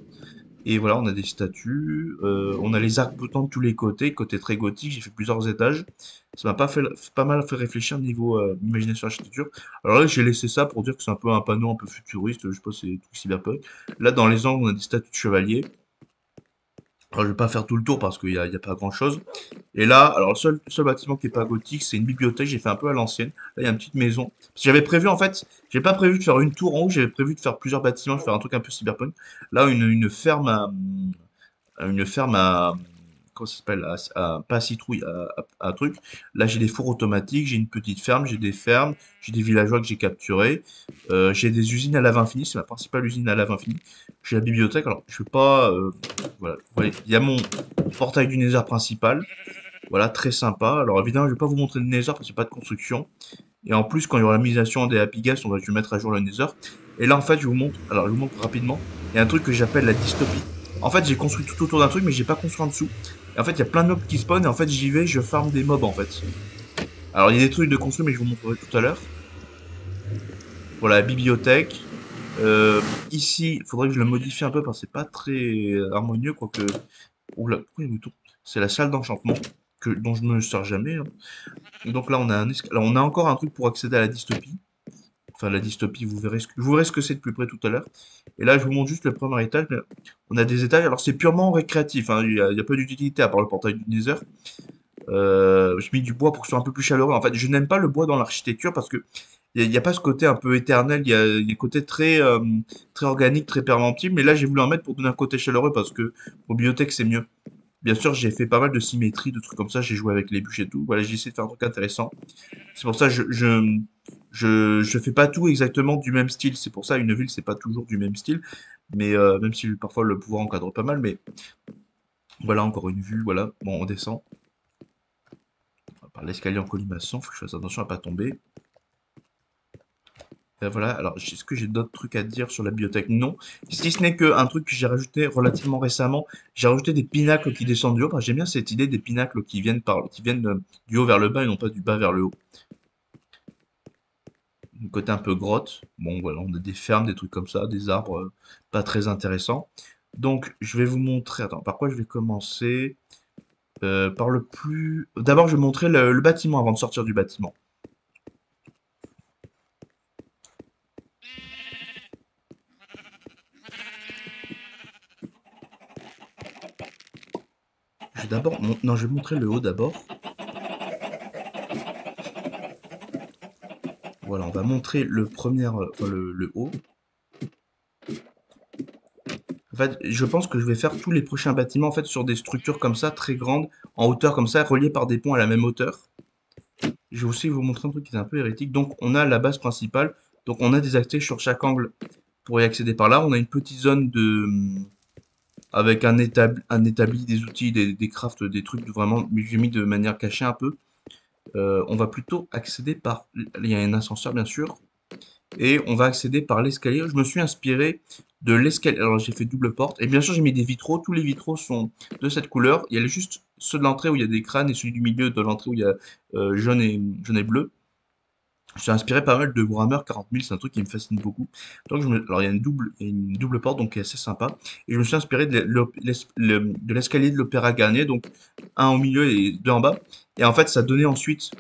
Et voilà, on a des statues, on a les arcs-boutants de tous les côtés, côté très gothique, j'ai fait plusieurs étages. Ça m'a pas mal fait réfléchir niveau imagination architecture. Alors là, j'ai laissé ça pour dire que c'est un peu un panneau un peu futuriste, je sais pas, c'est tout cyberpunk. Là, dans les angles, on a des statues de chevaliers. Alors, je vais pas faire tout le tour parce qu'il y a pas grand-chose. Et là, alors le seul bâtiment qui est pas gothique, c'est une bibliothèque. J'ai fait un peu à l'ancienne. Là, il y a une petite maison. Parce que j'avais prévu, en fait, j'ai pas prévu de faire une tour en haut. J'avais prévu de faire plusieurs bâtiments, de faire un truc un peu cyberpunk. Là, une ferme à, comment ça s'appelle, pas à citrouille, à truc. Là, j'ai des fours automatiques, j'ai une petite ferme, j'ai des fermes, j'ai des villageois que j'ai capturés, j'ai des usines à lave infinie, c'est ma principale usine à lave infinie. J'ai la bibliothèque, alors je vais pas, voilà, vous voyez, il y a mon portail du Nether principal, voilà, très sympa. Alors évidemment, je vais pas vous montrer le Nether parce qu'il n'y a pas de construction. Et en plus, quand il y aura la misation des Happy Gas, je vais mettre à jour le Nether. Et là, en fait, je vous montre, alors je vous montre rapidement, il y a un truc que j'appelle la dystopie. En fait, j'ai construit tout autour d'un truc, mais j'ai pas construit en dessous. Et en fait, il y a plein de mobs qui spawnent, et en fait, j'y vais, je farm des mobs, en fait. Alors, il y a des trucs de construire, mais je vous montrerai tout à l'heure. Voilà, la bibliothèque. Ici, il faudrait que je le modifie un peu, parce que c'est pas très harmonieux, quoique... Oula, pourquoi il y a un bouton? C'est la salle d'enchantement, dont je ne me sers jamais, hein. Et donc là, là, on a encore un truc pour accéder à la dystopie. Enfin, la dystopie, vous verrez ce que c'est de plus près tout à l'heure. Et là, je vous montre juste le premier étage. Mais on a des étages, alors c'est purement récréatif, hein. Il y a pas d'utilité à part le portail du Nether. J'ai mis du bois pour que ce soit un peu plus chaleureux. En fait, je n'aime pas le bois dans l'architecture parce que il y a pas ce côté un peu éternel. Il y a un côté très organique, très perventif. Mais là, j'ai voulu en mettre pour donner un côté chaleureux parce que aux bibliothèques, c'est mieux. Bien sûr, j'ai fait pas mal de symétrie, de trucs comme ça. J'ai joué avec les bûches et tout. Voilà, j'ai essayé de faire un truc intéressant. C'est pour ça que je fais pas tout exactement du même style. C'est pour ça une ville, c'est pas toujours du même style. Mais même si parfois le pouvoir encadre pas mal. Mais voilà, encore une vue. Voilà, bon, on descend par l'escalier en colimaçon. Faut que je fasse attention à pas tomber. Voilà, alors est-ce que j'ai d'autres trucs à dire sur la bibliothèque? Non. Si ce n'est qu'un truc que j'ai rajouté relativement récemment, j'ai rajouté des pinacles qui descendent du haut. J'aime bien cette idée des pinacles qui viennent du haut vers le bas et non pas du bas vers le haut. Un côté un peu grotte. Bon, voilà, on a des fermes, des trucs comme ça, des arbres pas très intéressants. Donc, je vais vous montrer. Attends, par quoi je vais commencer? Par le plus. D'abord, je vais montrer le bâtiment avant de sortir du bâtiment. Non, je vais montrer le haut d'abord. Voilà, on va montrer le premier, enfin le haut. En fait, je pense que je vais faire tous les prochains bâtiments en fait sur des structures comme ça, très grandes, en hauteur comme ça, reliées par des ponts à la même hauteur. Je vais aussi vous montrer un truc qui est un peu hérétique. Donc, on a la base principale. Donc, on a des accès sur chaque angle pour y accéder par là. On a une petite zone de avec un établi, des outils, des crafts, des trucs vraiment, mais j'ai mis de manière cachée un peu. On va plutôt accéder par... Il y a un ascenseur, bien sûr. Et on va accéder par l'escalier. Je me suis inspiré de l'escalier. Alors, j'ai fait double porte. Et bien sûr, j'ai mis des vitraux. Tous les vitraux sont de cette couleur. Il y a juste ceux de l'entrée où il y a des crânes et celui du milieu de l'entrée où il y a jaune et bleu. Je suis inspiré pas mal de Warhammer 40 000, c'est un truc qui me fascine beaucoup. Donc, alors, il y a une double porte, donc qui est assez sympa. Et je me suis inspiré de l'escalier de l'Opéra Garnier, donc un au milieu et deux en bas. Et en fait, ça donnait ensuite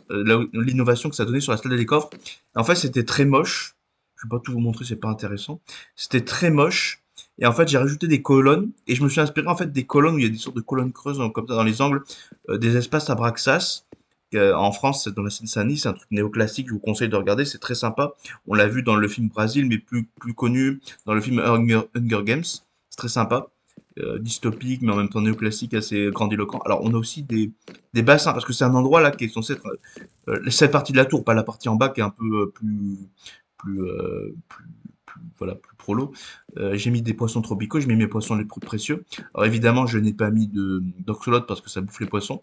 l'innovation que ça donnait sur la salle des coffres. Et en fait, c'était très moche. Je vais pas tout vous montrer, c'est pas intéressant. C'était très moche. Et en fait, j'ai rajouté des colonnes. Et je me suis inspiré en fait des colonnes où il y a des sortes de colonnes creuses comme ça dans les angles, des espaces à Braxas. En France, c'est dans la Seine-Saint-Denis, c'est un truc néoclassique, je vous conseille de regarder, c'est très sympa. On l'a vu dans le film Brasil, mais plus connu dans le film Hunger Games. C'est très sympa, dystopique, mais en même temps néoclassique, assez grandiloquent. Alors, on a aussi des bassins, parce que c'est un endroit là qui est censé être cette partie de la tour, pas la partie en bas qui est un peu plus, euh, plus, voilà, plus prolo. J'ai mis des poissons tropicaux, j'ai mis mes poissons les plus précieux. Alors évidemment, je n'ai pas mis d'oxolote parce que ça bouffe les poissons.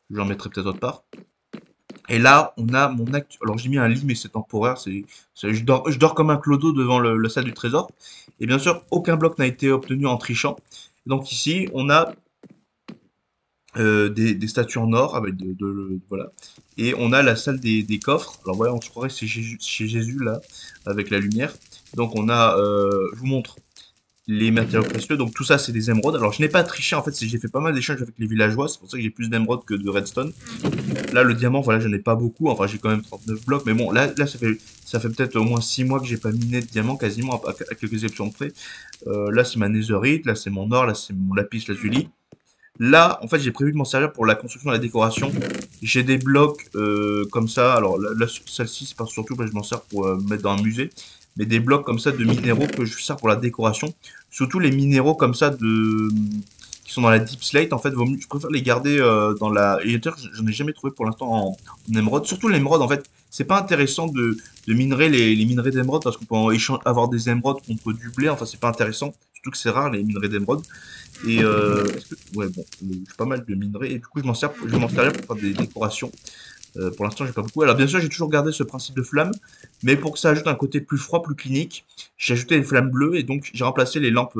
J'en mettrai peut-être autre part. Et là, on a mon actu. Alors j'ai mis un lit, mais c'est temporaire. Je dors comme un clodo devant la salle du trésor. Et bien sûr, aucun bloc n'a été obtenu en trichant. Donc ici, on a des statues en or avec voilà. Et on a la salle des coffres. Alors voilà, on se croirait que c'est chez Jésus là, avec la lumière. Donc on a, je vous montre les matériaux précieux. Donc tout ça, c'est des émeraudes. Alors je n'ai pas triché en fait, j'ai fait pas mal d'échanges avec les villageois. C'est pour ça que j'ai plus d'émeraudes que de redstone. Là, le diamant, voilà, j'en ai pas beaucoup. Enfin, j'ai quand même 39 blocs. Mais bon, là ça fait peut-être au moins 6 mois que j'ai pas miné de diamant, quasiment, à quelques exceptions près. Là, c'est ma netherite. Là, c'est mon or. Là, c'est mon lapis lazuli. Là, en fait, j'ai prévu de m'en servir pour la construction et la décoration. J'ai des blocs comme ça. Alors, celle-ci, c'est pas surtout parce que je m'en sers pour mettre dans un musée. Mais des blocs comme ça de minéraux que je sers pour la décoration. Surtout les minéraux comme ça qui sont dans la deep slate. En fait, je préfère les garder dans la... Et d'ailleurs, j'en ai jamais trouvé pour l'instant en émeraude. Surtout l'émeraude, en fait, c'est pas intéressant de minerer les minerais d'émeraude parce qu'on peut avoir des émeraudes contre du blé. Enfin, c'est pas intéressant. Surtout que c'est rare les minerais d'émeraude. Et ouais, bon, j'ai pas mal de minerais et du coup, je vais m'en servir pour faire des décorations. Pour l'instant, j'ai pas beaucoup. Alors, bien sûr, j'ai toujours gardé ce principe de flamme, mais pour que ça ajoute un côté plus froid, plus clinique, j'ai ajouté les flammes bleues et donc j'ai remplacé les lampes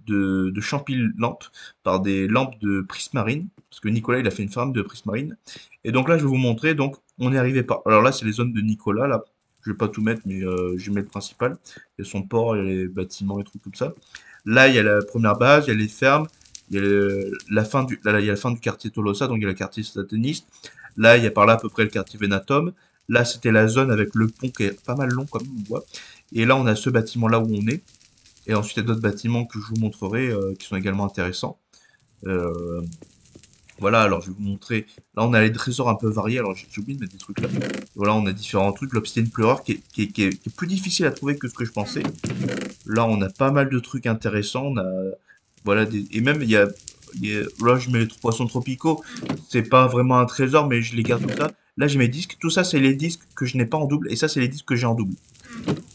de champil lampes par des lampes de prismarine, parce que Nicolas, il a fait une farm de prismarine. Et donc là, je vais vous montrer. Donc, on est arrivé par. Alors là, c'est les zones de Nicolas. Là, je vais pas tout mettre, mais je mets le principal. Il y a son port, il y a les bâtiments et trucs comme ça. Là, il y a la première base, il y a les fermes, il y a il y a la fin du quartier Tolosa, donc il y a le quartier sataniste. Là, il y a par là à peu près le quartier Venatum. Là, c'était la zone avec le pont qui est pas mal long, comme on voit. Et là, on a ce bâtiment-là où on est. Et ensuite, il y a d'autres bâtiments que je vous montrerai qui sont également intéressants. Euh, voilà, alors je vais vous montrer. Là, on a les trésors un peu variés. Alors, j'ai oublié de mettre des trucs là. Voilà, on a différents trucs. L'obsidienne pleureur qui est plus difficile à trouver que ce que je pensais. Là, on a pas mal de trucs intéressants. On a, voilà, et même là, je mets les poissons tropicaux. C'est pas vraiment un trésor, mais je les garde tout ça. Là, j'ai mes disques. Tout ça, c'est les disques que je n'ai pas en double. Et ça, c'est les disques que j'ai en double.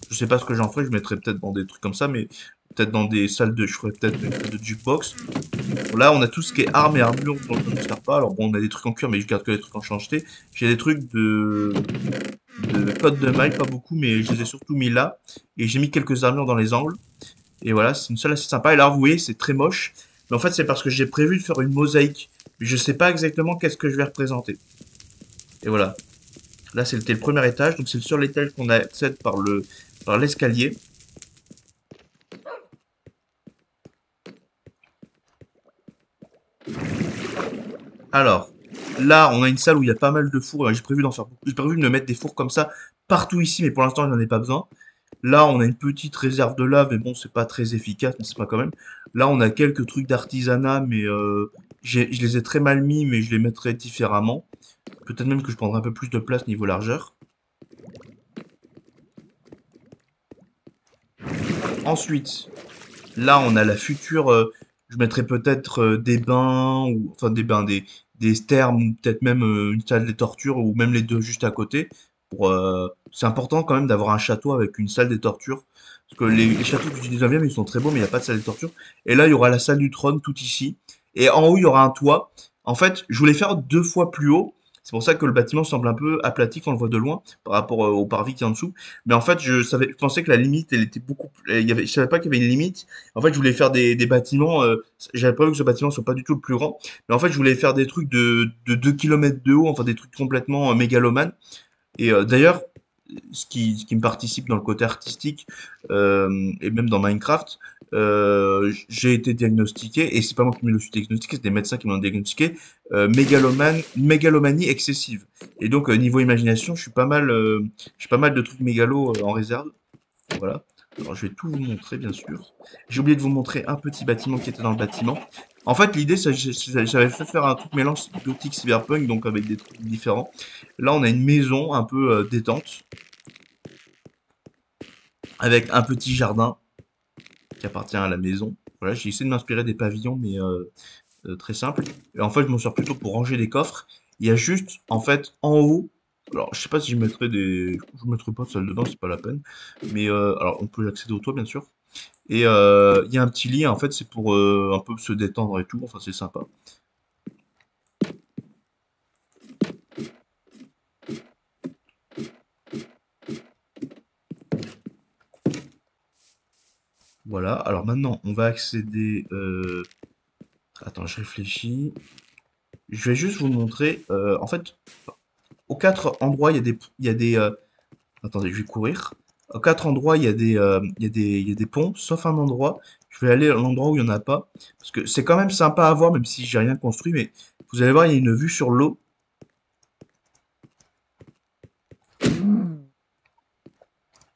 Je sais pas ce que j'en ferai. Je mettrai peut-être dans des trucs comme ça, mais peut-être dans des salles de. Je ferai peut-être une salle de jukebox. Là, on a tout ce qui est armes et armure dont je ne sers pas. Alors, bon, on a des trucs en cuir, mais je garde que les trucs en changeté. J'ai des trucs de code de maille, pas beaucoup, mais je les ai surtout mis là. Et j'ai mis quelques armures dans les angles. Et voilà, c'est une salle assez sympa. Et là, vous voyez, c'est très moche. Mais en fait, c'est parce que j'ai prévu de faire une mosaïque. Mais je sais pas exactement qu'est-ce que je vais représenter. Et voilà. Là, c'était le premier étage. Donc, c'est sur l'étage qu'on accède par l'escalier. Alors, là, on a une salle où il y a pas mal de fours. J'ai prévu d'en faire beaucoup. J'ai prévu de me mettre des fours comme ça partout ici, mais pour l'instant, je n'en ai pas besoin. Là, on a une petite réserve de lave, mais bon, c'est pas très efficace, mais c'est pas quand même. Là, on a quelques trucs d'artisanat, mais je les ai très mal mis, mais je les mettrai différemment. Peut-être même que je prendrai un peu plus de place niveau largeur. Ensuite, là, on a la future. Je mettrai peut-être des bains, ou enfin des bains, des thermes, ou peut-être même une salle des tortures, ou même les deux juste à côté. C'est important quand même d'avoir un château avec une salle des tortures. Parce que les châteaux du 19e, ils sont très beaux, mais il n'y a pas de salle des tortures. Et là, il y aura la salle du trône tout ici. Et en haut, il y aura un toit. En fait, je voulais faire 2 fois plus haut. C'est pour ça que le bâtiment semble un peu aplati quand on le voit de loin, par rapport au parvis qui est en dessous. Mais en fait, je pensais que la limite, elle était beaucoup plus. Je savais pas qu'il y avait une limite. En fait, je voulais faire des bâtiments. J'avais pas vu que ce bâtiment soit pas du tout le plus grand. Mais en fait, je voulais faire des trucs de 2 km de haut, enfin des trucs complètement mégalomanes. Et d'ailleurs, ce qui me participe dans le côté artistique, et même dans Minecraft, j'ai été diagnostiqué, et c'est pas moi qui me le suis diagnostiqué, c'est des médecins qui m'ont diagnostiqué, mégalomanie excessive. Et donc, niveau imagination, j'ai pas mal de trucs mégalos en réserve. Voilà. Alors, je vais tout vous montrer, bien sûr. J'ai oublié de vous montrer un petit bâtiment qui était dans le bâtiment. En fait, l'idée, j'avais fait faire un truc mélange gothique cyberpunk, donc avec des trucs différents. Là, on a une maison un peu détente, avec un petit jardin qui appartient à la maison. Voilà, j'ai essayé de m'inspirer des pavillons, mais très simple. Et en fait, je m'en sers plutôt pour ranger des coffres. Il y a juste, en fait, en haut. Alors, je sais pas si je mettrai des. Je mettrai pas de salle de bain, c'est pas la peine. Mais alors, on peut accéder au toit, bien sûr. Et il y a un petit lit, en fait, c'est pour un peu se détendre et tout. Enfin, c'est sympa. Voilà. Alors maintenant, on va accéder. Attends, je réfléchis. Je vais juste vous montrer. En fait, aux 4 endroits, il y a des. Attendez, je vais courir. Aux 4 endroits, il y a des ponts, sauf un endroit. Je vais aller à l'endroit où il n'y en a pas. Parce que c'est quand même sympa à voir, même si j'ai rien construit. Mais vous allez voir, il y a une vue sur l'eau.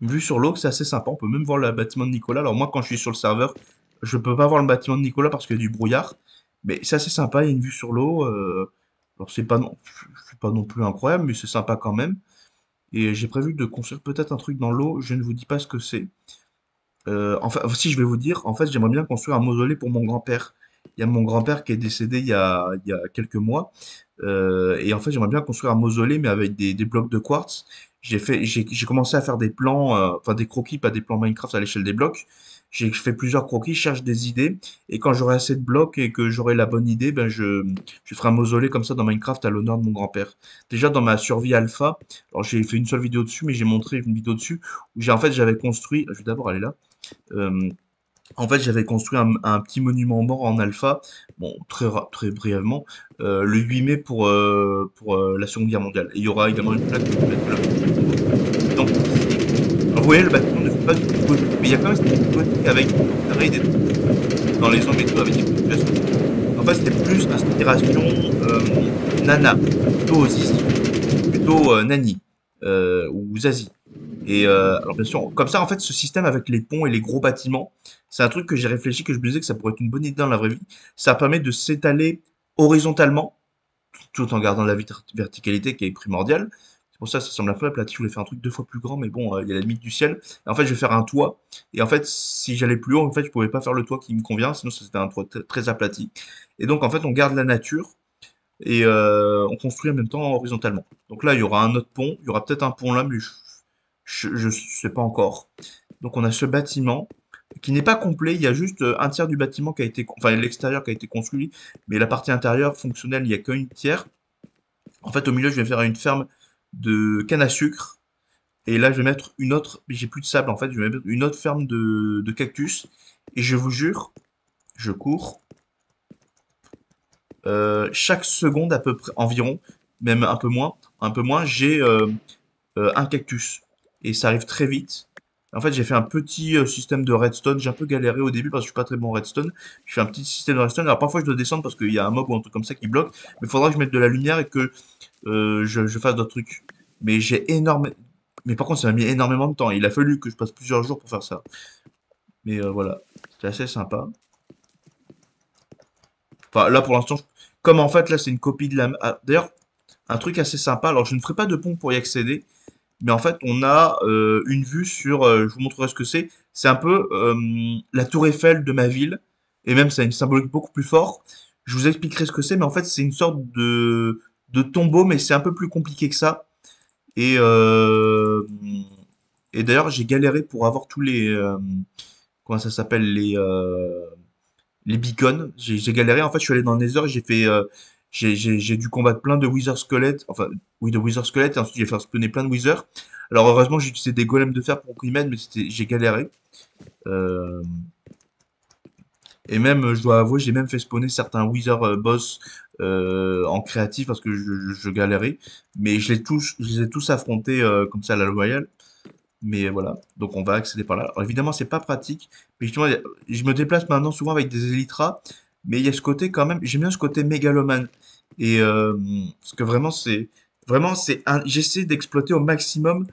Une vue sur l'eau, c'est assez sympa. On peut même voir le bâtiment de Nicolas. Alors moi, quand je suis sur le serveur, je peux pas voir le bâtiment de Nicolas parce qu'il y a du brouillard. Mais c'est assez sympa, il y a une vue sur l'eau. Alors c'est pas non plus incroyable, mais c'est sympa quand même. Et j'ai prévu de construire peut-être un truc dans l'eau. Je ne vous dis pas ce que c'est. Enfin, si je vais vous dire, en fait, j'aimerais bien construire un mausolée pour mon grand-père. Il y a mon grand-père qui est décédé il y a quelques mois. Et en fait, j'aimerais bien construire un mausolée, mais avec des blocs de quartz. J'ai commencé à faire des plans, enfin des croquis, pas des plans Minecraft à l'échelle des blocs. J'ai fait plusieurs croquis, je cherche des idées. Et quand j'aurai assez de blocs et que j'aurai la bonne idée, ben je ferai un mausolée comme ça dans Minecraft à l'honneur de mon grand-père. Déjà dans ma survie alpha, alors j'ai fait une seule vidéo dessus, mais j'ai montré une vidéo dessus où en fait j'avais construit. Je vais d'abord aller là. Euh, En fait, j'avais construit un petit monument mort en alpha, bon, très brièvement, le 8 mai pour la Seconde Guerre mondiale. Et il y aura également une plaque de donc ici. Alors, vous voyez, le bâtiment ne fait pas du tout gothique, mais il y a quand même cette gothique avec pareil, dans les angles et tout, avec des fluctuations. En fait, c'était plus inspiration Nana, plutôt Zizi, plutôt Nani, ou Zazie. Et alors bien sûr, comme ça, en fait, ce système avec les ponts et les gros bâtiments, c'est un truc que j'ai réfléchi, que je me disais que ça pourrait être une bonne idée dans la vraie vie. Ça permet de s'étaler horizontalement, tout en gardant la verticalité qui est primordiale. C'est pour ça que ça semble un peu aplati. Je voulais faire un truc 2 fois plus grand, mais bon, il y a la limite du ciel. Et en fait, je vais faire un toit. Et en fait, si j'allais plus haut, en fait, je pouvais pas faire le toit qui me convient, sinon c'était un toit très aplati. Et donc, en fait, on garde la nature et on construit en même temps horizontalement. Donc là, il y aura un autre pont. Il y aura peut-être un pont là, mais je sais pas encore. Donc on a ce bâtiment qui n'est pas complet. Il y a juste un tiers du bâtiment qui a été, enfin l'extérieur qui a été construit, mais la partie intérieure fonctionnelle, il n'y a qu'une tiers. En fait, au milieu, je vais faire une ferme de canne à sucre. Et là, je vais mettre une autre. J'ai plus de sable en fait. Je vais mettre une autre ferme de cactus. Et je vous jure, je cours. Chaque seconde à peu près, environ, même un peu moins, j'ai un cactus. Et ça arrive très vite. En fait, j'ai fait un petit système de redstone. J'ai un peu galéré au début parce que je suis pas très bon en redstone. Je fais un petit système de redstone. Alors parfois, je dois descendre parce qu'il y a un mob ou un truc comme ça qui bloque. Mais il faudra que je mette de la lumière et que je fasse d'autres trucs. Mais j'ai énorme. Mais par contre, ça m'a mis énormément de temps. Il a fallu que je passe plusieurs jours pour faire ça. Mais voilà, c'était assez sympa. Enfin, là, pour l'instant, comme en fait, là, c'est une copie de la. Ah, d'ailleurs, un truc assez sympa. Alors, je ne ferai pas de pont pour y accéder. mais en fait, on a une vue sur, je vous montrerai ce que c'est. C'est un peu la tour Eiffel de ma ville, et même ça a une symbolique beaucoup plus forte. Je vous expliquerai ce que c'est, mais en fait, c'est une sorte de tombeau, mais c'est un peu plus compliqué que ça. Et, euh, et d'ailleurs, j'ai galéré pour avoir tous les, comment ça s'appelle, les beacons. J'ai galéré. En fait, je suis allé dans le Nether et j'ai fait, j'ai dû combattre plein de Wither squelettes. Enfin, oui, de Wither squelettes. Et ensuite, j'ai fait spawner plein de Wither. Alors, heureusement, j'ai utilisé des golems de fer pour qu'ils m'aident, mais j'ai galéré. Euh, et même, je dois avouer, j'ai même fait spawner certains Wither boss en créatif parce que je galérais. Mais je les ai tous affrontés comme ça à la loyale. Mais voilà, donc on va accéder par là. Alors évidemment, c'est pas pratique, mais justement, je me déplace maintenant souvent avec des Elytras, mais il y a ce côté quand même, j'aime bien ce côté mégalomane. Et parce que vraiment, j'essaie d'exploiter au maximum,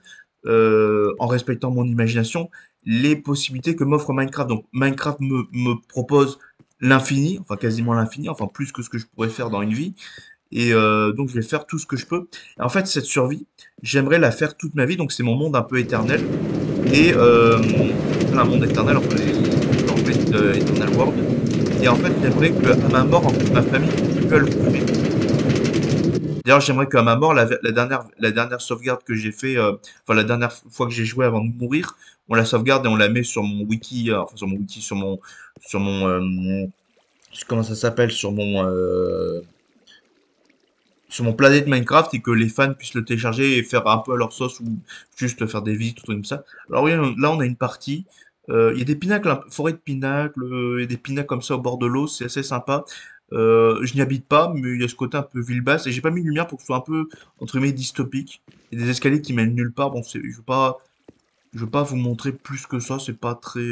en respectant mon imagination, les possibilités que m'offre Minecraft. Donc Minecraft me propose l'infini, enfin quasiment l'infini, enfin plus que ce que je pourrais faire dans une vie. Et donc je vais faire tout ce que je peux. Et en fait, cette survie, j'aimerais la faire toute ma vie. Donc c'est mon monde un peu éternel. Et un monde éternel, enfin dans Eternal World. Et en fait, j'aimerais qu'à ma mort, en fait, ma famille puisse le trouver. D'ailleurs, j'aimerais qu'à ma mort, la dernière sauvegarde que j'ai fait, enfin la dernière fois que j'ai joué avant de mourir, on la sauvegarde et on la met sur mon wiki, enfin sur mon wiki, sur mon, comment ça s'appelle, sur mon planète Minecraft et que les fans puissent le télécharger et faire un peu à leur sauce ou juste faire des visites ou trucs comme ça. Alors oui, là on a une partie. Il y a des pinacles, forêt de pinacles, il y a des pinacles comme ça au bord de l'eau, c'est assez sympa. Je n'y habite pas, mais il y a ce côté un peu ville basse et j'ai pas mis de lumière pour que ce soit un peu entre guillemets dystopique. Il y a des escaliers qui mènent nulle part. Bon, je veux pas vous montrer plus que ça. C'est pas très.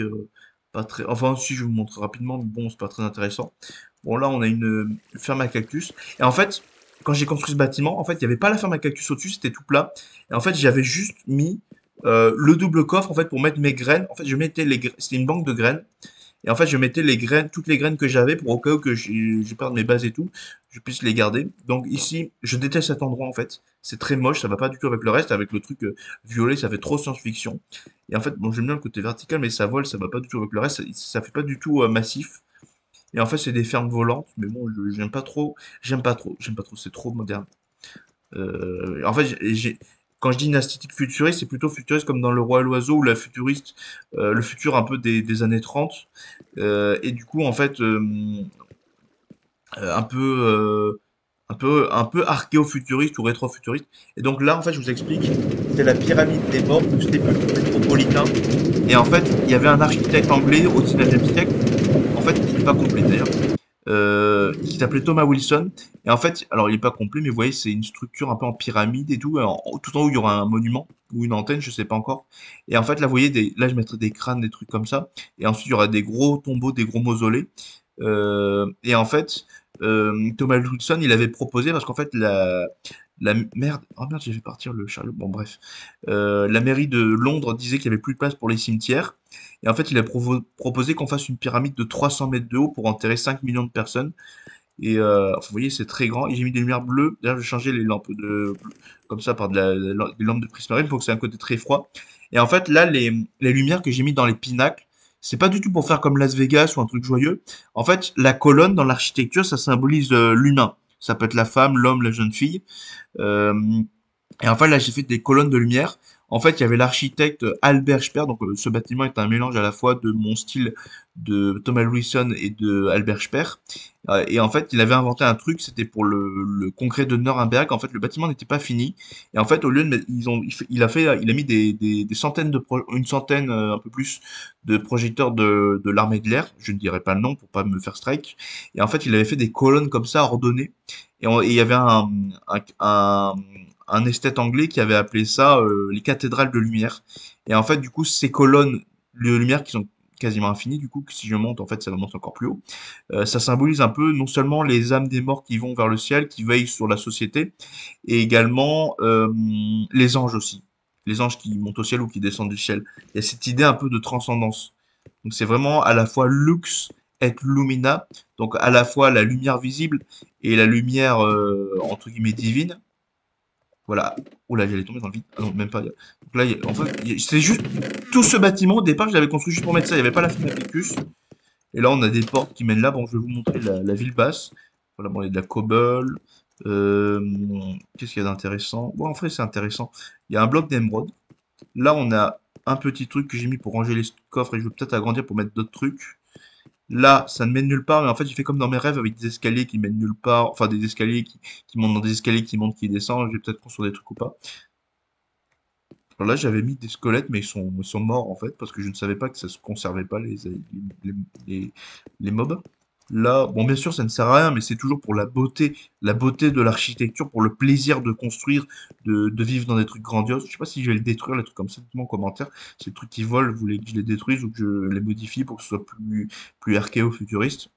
Enfin, si je vais vous montrer rapidement, mais bon, c'est pas très intéressant. Bon, là, on a une ferme à cactus. Et en fait, quand j'ai construit ce bâtiment, en fait, il n'y avait pas la ferme à cactus au-dessus, c'était tout plat. Et en fait, j'avais juste mis le double coffre en fait pour mettre mes graines. En fait, je mettais c'était une banque de graines. Et en fait, je mettais les graines, toutes les graines que j'avais pour au cas où que je perde mes bases et tout, je puisse les garder. Donc ici, je déteste cet endroit en fait. C'est très moche, ça va pas du tout avec le reste. Avec le truc violet, ça fait trop science-fiction. Et en fait, bon, j'aime bien le côté vertical, mais ça vole, ça va pas du tout avec le reste. Ça fait pas du tout massif. Et en fait, c'est des fermes volantes, mais bon, j'aime pas trop. J'aime pas trop. C'est trop moderne. En fait, quand je dis une esthétique futuriste, c'est plutôt futuriste comme dans Le Roi et l'Oiseau ou la futuriste, le futur un peu des années 30. Et du coup, en fait, un peu, un peu archéo-futuriste ou rétro-futuriste. Et donc là, en fait, je vous explique, c'est la pyramide des morts du temple métropolitain. Et en fait, il y avait un architecte anglais au 19e siècle, en fait, qui n'est pas complet d'ailleurs, qui s'appelait Thomas Wilson. Et en fait, alors il est pas complet, mais vous voyez, c'est une structure un peu en pyramide et tout. Tout en haut, il y aura un monument ou une antenne, je sais pas encore. Et en fait, là, vous voyez, là, je mettrai des crânes, des trucs comme ça. Et ensuite, il y aura des gros tombeaux, des gros mausolées. Et en fait, Thomas Wilson, il avait proposé, parce qu'en fait, merde, oh merde, j'ai fait partir le chariot. Bon, bref. La mairie de Londres disait qu'il y avait plus de place pour les cimetières. Et en fait, il a proposé qu'on fasse une pyramide de 300 mètres de haut pour enterrer 5 millions de personnes. Et enfin, vous voyez, c'est très grand. Et j'ai mis des lumières bleues. D'ailleurs, j'ai changé les lampes comme ça par des lampes de prismarine pour que c'est un côté très froid. Et en fait, là, les lumières que j'ai mis dans les pinacles, c'est pas du tout pour faire comme Las Vegas ou un truc joyeux. En fait, la colonne dans l'architecture, ça symbolise l'humain. Ça peut être la femme, l'homme, la jeune fille. Euh, et en fait, là, j'ai fait des colonnes de lumière. En fait, il y avait l'architecte Albert Speer. Donc, ce bâtiment est un mélange à la fois de mon style de Thomas Wilson et de Albert Speer. Et en fait, il avait inventé un truc, c'était pour le congrès de Nuremberg. En fait, le bâtiment n'était pas fini. Et en fait, au lieu de mettre, il a mis des centaines une centaine, un peu plus, de projecteurs de l'armée de l'air. Je ne dirais pas le nom pour pas me faire strike. Et en fait, il avait fait des colonnes comme ça, ordonnées. Et il y avait un esthète anglais qui avait appelé ça les cathédrales de lumière. Et en fait, du coup, ces colonnes de lumière qui sont quasiment infinies, du coup, que si je monte, en fait, ça monte encore plus haut. Ça symbolise un peu non seulement les âmes des morts qui vont vers le ciel, qui veillent sur la société, et également les anges aussi. Les anges qui montent au ciel ou qui descendent du ciel. Il y a cette idée un peu de transcendance. Donc c'est vraiment à la fois lux et lumina, donc à la fois la lumière visible et la lumière entre guillemets divine. Voilà. Oula, j'allais tomber dans le vide. Ah non, même pas. Donc là, en fait, c'est juste tout ce bâtiment. Au départ, je l'avais construit juste pour mettre ça. Il n'y avait pas la fin Picus. Et là, on a des portes qui mènent là. Bon, je vais vous montrer la ville basse. Voilà, bon, il y a de la cobble. Euh, Qu'est-ce qu'il y a d'intéressant? Bon, en fait, c'est intéressant. Il y a un bloc d'émeraude. Là, on a un petit truc que j'ai mis pour ranger les coffres et je vais peut-être agrandir pour mettre d'autres trucs. Là, ça ne mène nulle part, mais en fait, j'ai fait comme dans mes rêves avec des escaliers qui mènent nulle part. Enfin, des escaliers qui montent dans des escaliers qui montent, qui descendent. Je vais peut-être construire des trucs ou pas. Alors là, j'avais mis des squelettes, mais ils sont morts en fait, parce que je ne savais pas que ça se conservait pas les, les- les mobs. Là, bon, bien sûr, ça ne sert à rien, mais c'est toujours pour la beauté de l'architecture, pour le plaisir de construire, de vivre dans des trucs grandioses. Je sais pas si je vais le détruire, les trucs comme ça, dites-moi en commentaire. Si les trucs qui volent, vous voulez que je les détruise ou que je les modifie pour que ce soit plus archéo-futuriste.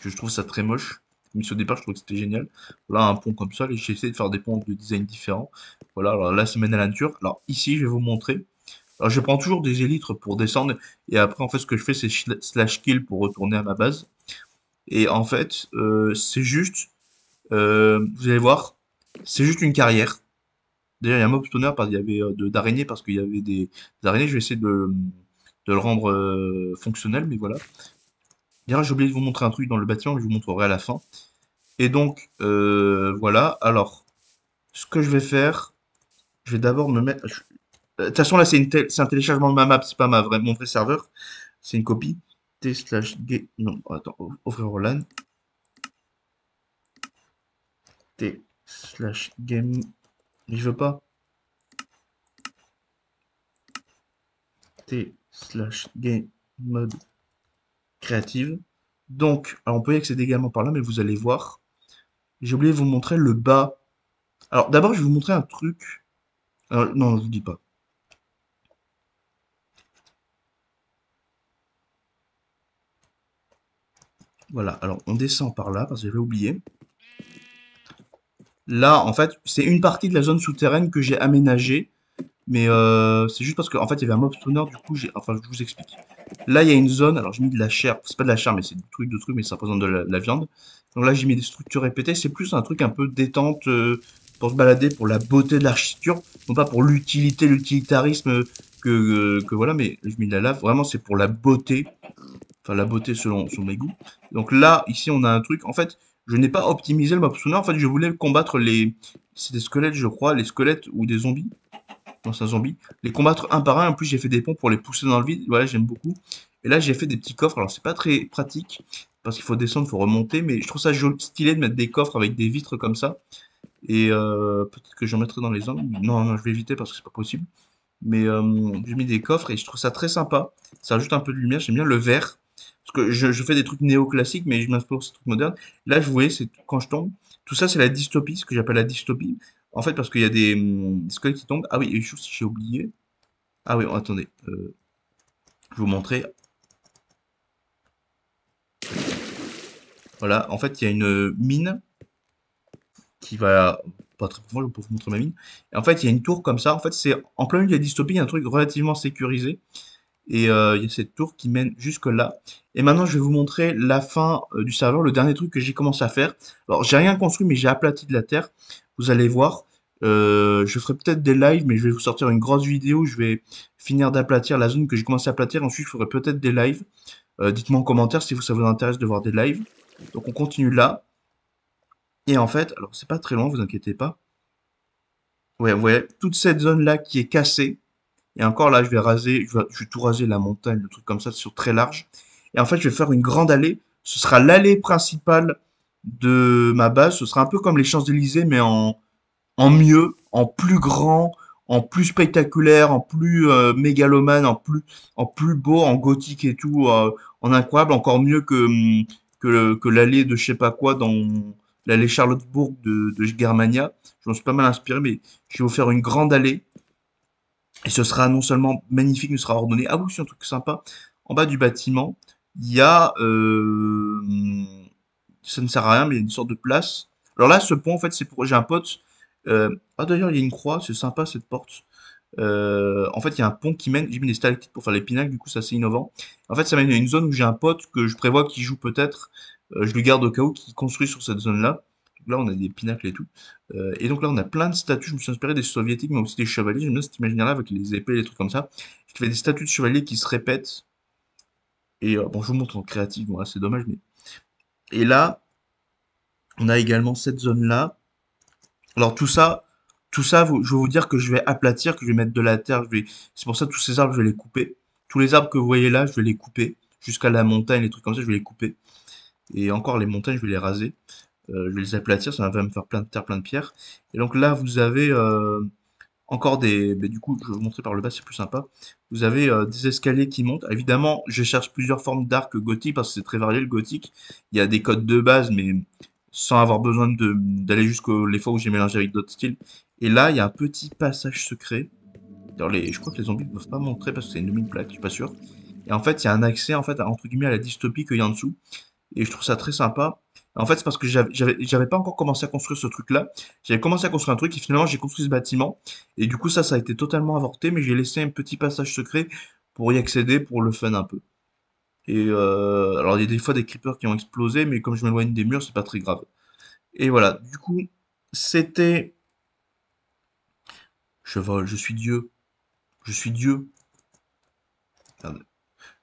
Je trouve ça très moche. Mais au départ, je trouvais que c'était génial. Voilà, un pont comme ça. J'ai essayé de faire des ponts de design différents. Voilà, alors là, c'est mène à la nature. Alors ici, je vais vous montrer. Alors, je prends toujours des élytres pour descendre. Et après, en fait, ce que je fais, c'est slash kill pour retourner à ma base. Et en fait, c'est juste, vous allez voir, c'est juste une carrière. D'ailleurs, il y a un mob spawner parce qu'il y avait d'araignées, parce qu'il y avait des araignées. Je vais essayer de le rendre fonctionnel, mais voilà. D'ailleurs, j'ai oublié de vous montrer un truc dans le bâtiment, mais je vous montrerai à la fin. Et donc, voilà. Alors, ce que je vais faire, je vais d'abord me mettre. De toute façon, là, c'est un téléchargement de ma map, c'est pas mon vrai serveur. C'est une copie. T slash g. Non, attends, ouvrir au LAN. T slash game. Mais je veux pas. T slash game mode créative. Donc, alors on peut y accéder également par là, mais vous allez voir. J'ai oublié de vous montrer le bas. Alors, d'abord, je vais vous montrer un truc. Alors, non, je vous dis pas. Voilà, alors on descend par là, parce que j'avais oublié. Là, en fait, c'est une partie de la zone souterraine que j'ai aménagée, mais c'est juste parce qu'en fait, il y avait un mob spawner, du coup, enfin, je vous explique. Là, il y a une zone, alors j'ai mis de la chair, c'est pas de la chair, mais c'est du truc, mais ça représente de la viande. Donc là, j'ai mis des structures répétées, c'est plus un truc un peu détente pour se balader, pour la beauté de l'architecture, non pas pour l'utilité, l'utilitarisme que voilà, mais je mets de la lave, vraiment, c'est pour la beauté, enfin la beauté selon mes goûts. Donc là, ici, on a un truc. En fait, je n'ai pas optimisé le mob spawner. En fait, je voulais combattre c'est des squelettes, je crois, les squelettes ou des zombies. Non, c'est un zombie. Les combattre un par un. En plus, j'ai fait des ponts pour les pousser dans le vide. Voilà, j'aime beaucoup. Et là, j'ai fait des petits coffres. Alors, c'est pas très pratique parce qu'il faut descendre, il faut remonter. Mais je trouve ça joli, stylé de mettre des coffres avec des vitres comme ça. Et peut-être que j'en mettrai dans les zones. Non, non, je vais éviter parce que c'est pas possible. Mais j'ai mis des coffres et je trouve ça très sympa. Ça ajoute un peu de lumière. J'aime bien le vert. Parce que je fais des trucs néoclassiques, mais je m'inspire sur des trucs modernes. Là, je voyais, c'est quand je tombe. Tout ça, c'est la dystopie, ce que j'appelle la dystopie. En fait, parce qu'il y a des squelettes qui tombent. Ah oui, et une chose, j'ai oublié. Ah oui, attendez. Je vais vous montrer. Voilà, en fait, il y a une mine qui va pas très profond, je vais vous montrer ma mine. Et en fait, il y a une tour comme ça. En fait, c'est en plein milieu de la dystopie, il y a un truc relativement sécurisé. Et il y a cette tour qui mène jusque là. Et maintenant, je vais vous montrer la fin du serveur, le dernier truc que j'ai commencé à faire. Alors, j'ai rien construit, mais j'ai aplati de la terre. Vous allez voir. Je ferai peut-être des lives, mais je vais vous sortir une grosse vidéo. Je vais finir d'aplatir la zone que j'ai commencé à aplatir. Ensuite, je ferai peut-être des lives. Dites-moi en commentaire si ça vous intéresse de voir des lives. Donc, on continue là. Et en fait, alors c'est pas très loin, vous inquiétez pas. Ouais, vous voyez, toute cette zone-là qui est cassée. Et encore là, je vais raser, je vais tout raser la montagne, le truc comme ça, sur très large. Et en fait, je vais faire une grande allée. Ce sera l'allée principale de ma base. Ce sera un peu comme les Champs-Élysées, mais en mieux, en plus grand, en plus spectaculaire, en plus mégalomane, en plus beau, en gothique et tout, en incroyable, encore mieux que l'allée de je sais pas quoi dans l'allée Charlottesbourg de Germania. Je m'en suis pas mal inspiré, mais je vais vous faire une grande allée. Et ce sera non seulement magnifique, mais ce sera ordonné. Ah oui, c'est un truc sympa. En bas du bâtiment, il y a... ça ne sert à rien, mais il y a une sorte de place. Alors là, ce pont, en fait, c'est pour... J'ai un pote... Ah d'ailleurs, il y a une croix, c'est sympa cette porte. En fait, il y a un pont qui mène... J'ai mis des stalactites pour faire les pinacles, du coup, c'est assez innovant. En fait, ça mène à une zone où j'ai un pote que je prévois qu'il joue peut-être. Je lui garde au cas où qu'il construit sur cette zone-là. Là, on a des pinacles et tout. Et donc là, on a plein de statues. Je me suis inspiré des soviétiques, mais aussi des chevaliers. J'aime bien cet imaginaire-là avec les épées et les trucs comme ça. Je fais des statues de chevaliers qui se répètent. Et bon, je vous montre en créatif, bon, là, c'est dommage, mais. Et là, on a également cette zone-là. Alors tout ça, je vais vous dire que je vais aplatir, que je vais mettre de la terre. C'est pour ça que tous ces arbres, je vais les couper. Tous les arbres que vous voyez là, je vais les couper. Jusqu'à la montagne, les trucs comme ça, je vais les couper. Et encore les montagnes, je vais les raser. Je vais les aplatir, ça va me faire plein de terre, plein de pierres. Et donc là, vous avez encore des. Mais du coup, je vais vous montrer par le bas, c'est plus sympa. Vous avez des escaliers qui montent. Évidemment, je cherche plusieurs formes d'arc gothique parce que c'est très varié le gothique. Il y a des codes de base, mais sans avoir besoin d'aller jusqu'aux les fois où j'ai mélangé avec d'autres styles. Et là, il y a un petit passage secret. Alors je crois que les zombies ne peuvent pas montrer parce que c'est une demi-plaque, je suis pas sûr. Et en fait, il y a un accès en fait entre guillemets à la dystopie qu'il y a en dessous. Et je trouve ça très sympa. En fait, c'est parce que j'avais pas encore commencé à construire ce truc-là. J'avais commencé à construire un truc et finalement j'ai construit ce bâtiment. Et du coup, ça a été totalement avorté, mais j'ai laissé un petit passage secret pour y accéder, pour le fun un peu. Et alors, il y a des fois des creepers qui ont explosé, mais comme je m'éloigne des murs, c'est pas très grave. Et voilà, du coup, c'était... Je vole, je suis Dieu. Je suis Dieu. Merde.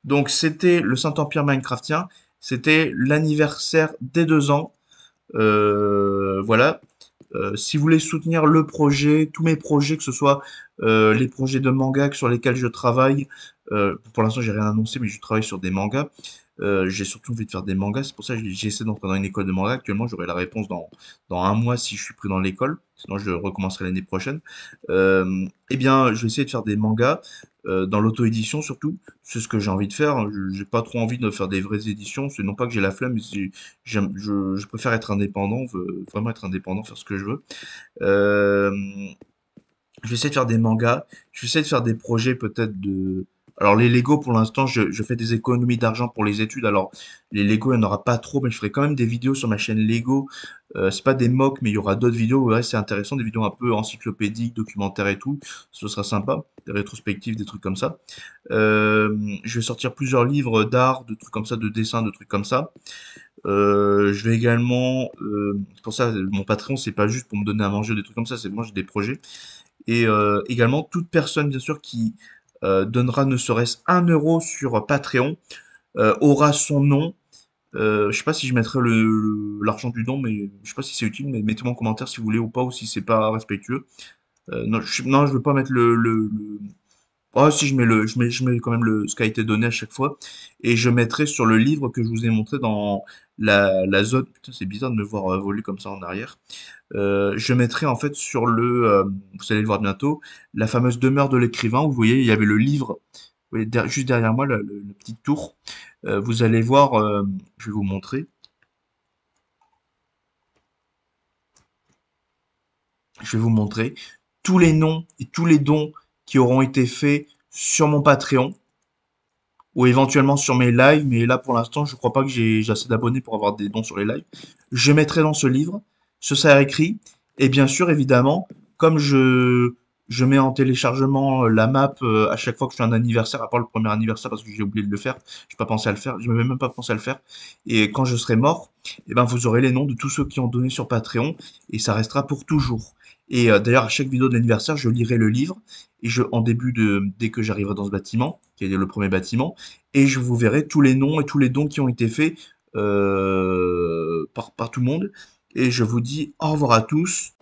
Donc, c'était le Saint-Empire Minecraftien. C'était l'anniversaire des 2 ans. Voilà. Si vous voulez soutenir le projet, tous mes projets, que ce soit les projets de manga sur lesquels je travaille, pour l'instant j'ai rien annoncé, mais je travaille sur des mangas. J'ai surtout envie de faire des mangas, c'est pour ça que j'essaie d'entrer dans une école de manga. Actuellement, j'aurai la réponse dans un mois si je suis pris dans l'école, sinon je recommencerai l'année prochaine. Eh bien, je vais essayer de faire des mangas, dans l'auto-édition surtout. C'est ce que j'ai envie de faire, hein. J'ai pas trop envie de faire des vraies éditions. C'est non pas que j'ai la flemme, mais je préfère être indépendant, vraiment être indépendant, faire ce que je veux. Euh, je vais essayer de faire des mangas. Je vais essayer de faire des projets peut-être de. Alors les Lego pour l'instant, je fais des économies d'argent pour les études. Alors les Lego, il n'y en aura pas trop, mais je ferai quand même des vidéos sur ma chaîne Lego. C'est pas des mocks, mais il y aura d'autres vidéos. Ouais, c'est intéressant, des vidéos un peu encyclopédiques, documentaires et tout. Ce sera sympa, des rétrospectives, des trucs comme ça. Je vais sortir plusieurs livres d'art, de trucs comme ça, de dessins, de trucs comme ça. Je vais également, c'est pour ça, mon Patreon, c'est pas juste pour me donner à manger ou des trucs comme ça, c'est vraiment j'ai des projets. Et également, toute personne, bien sûr, qui donnera ne serait-ce 1 euro sur Patreon aura son nom. Je sais pas si je mettrai l'argent du don, mais je sais pas si c'est utile, mais mettez-moi en commentaire si vous voulez ou pas, ou si c'est pas respectueux. Non, non, je veux pas mettre Oh, si, je mets quand même ce qui a été donné à chaque fois. Et je mettrai sur le livre que je vous ai montré dans la zone. Putain, c'est bizarre de me voir voler comme ça en arrière. Je mettrai en fait sur vous allez le voir bientôt, la fameuse demeure de l'écrivain. Vous voyez, il y avait le livre, vous voyez, juste derrière moi, la petite tour. Vous allez voir, je vais vous montrer. Je vais vous montrer tous les noms et tous les dons qui auront été faits sur mon Patreon ou éventuellement sur mes lives, mais là pour l'instant je crois pas que j'ai assez d'abonnés pour avoir des dons sur les lives. Je mettrai dans ce livre, ce sera écrit, et bien sûr évidemment, comme je mets en téléchargement la map à chaque fois que je fais un anniversaire, à part le premier anniversaire parce que j'ai oublié de le faire, j'ai pas pensé à le faire, je m'avais même pas pensé à le faire, et quand je serai mort, eh ben vous aurez les noms de tous ceux qui ont donné sur Patreon, et ça restera pour toujours. Et d'ailleurs à chaque vidéo de l'anniversaire, je lirai le livre, et en début dès que j'arriverai dans ce bâtiment, qui est le premier bâtiment, et je vous verrai tous les noms et tous les dons qui ont été faits par tout le monde. Et je vous dis au revoir à tous.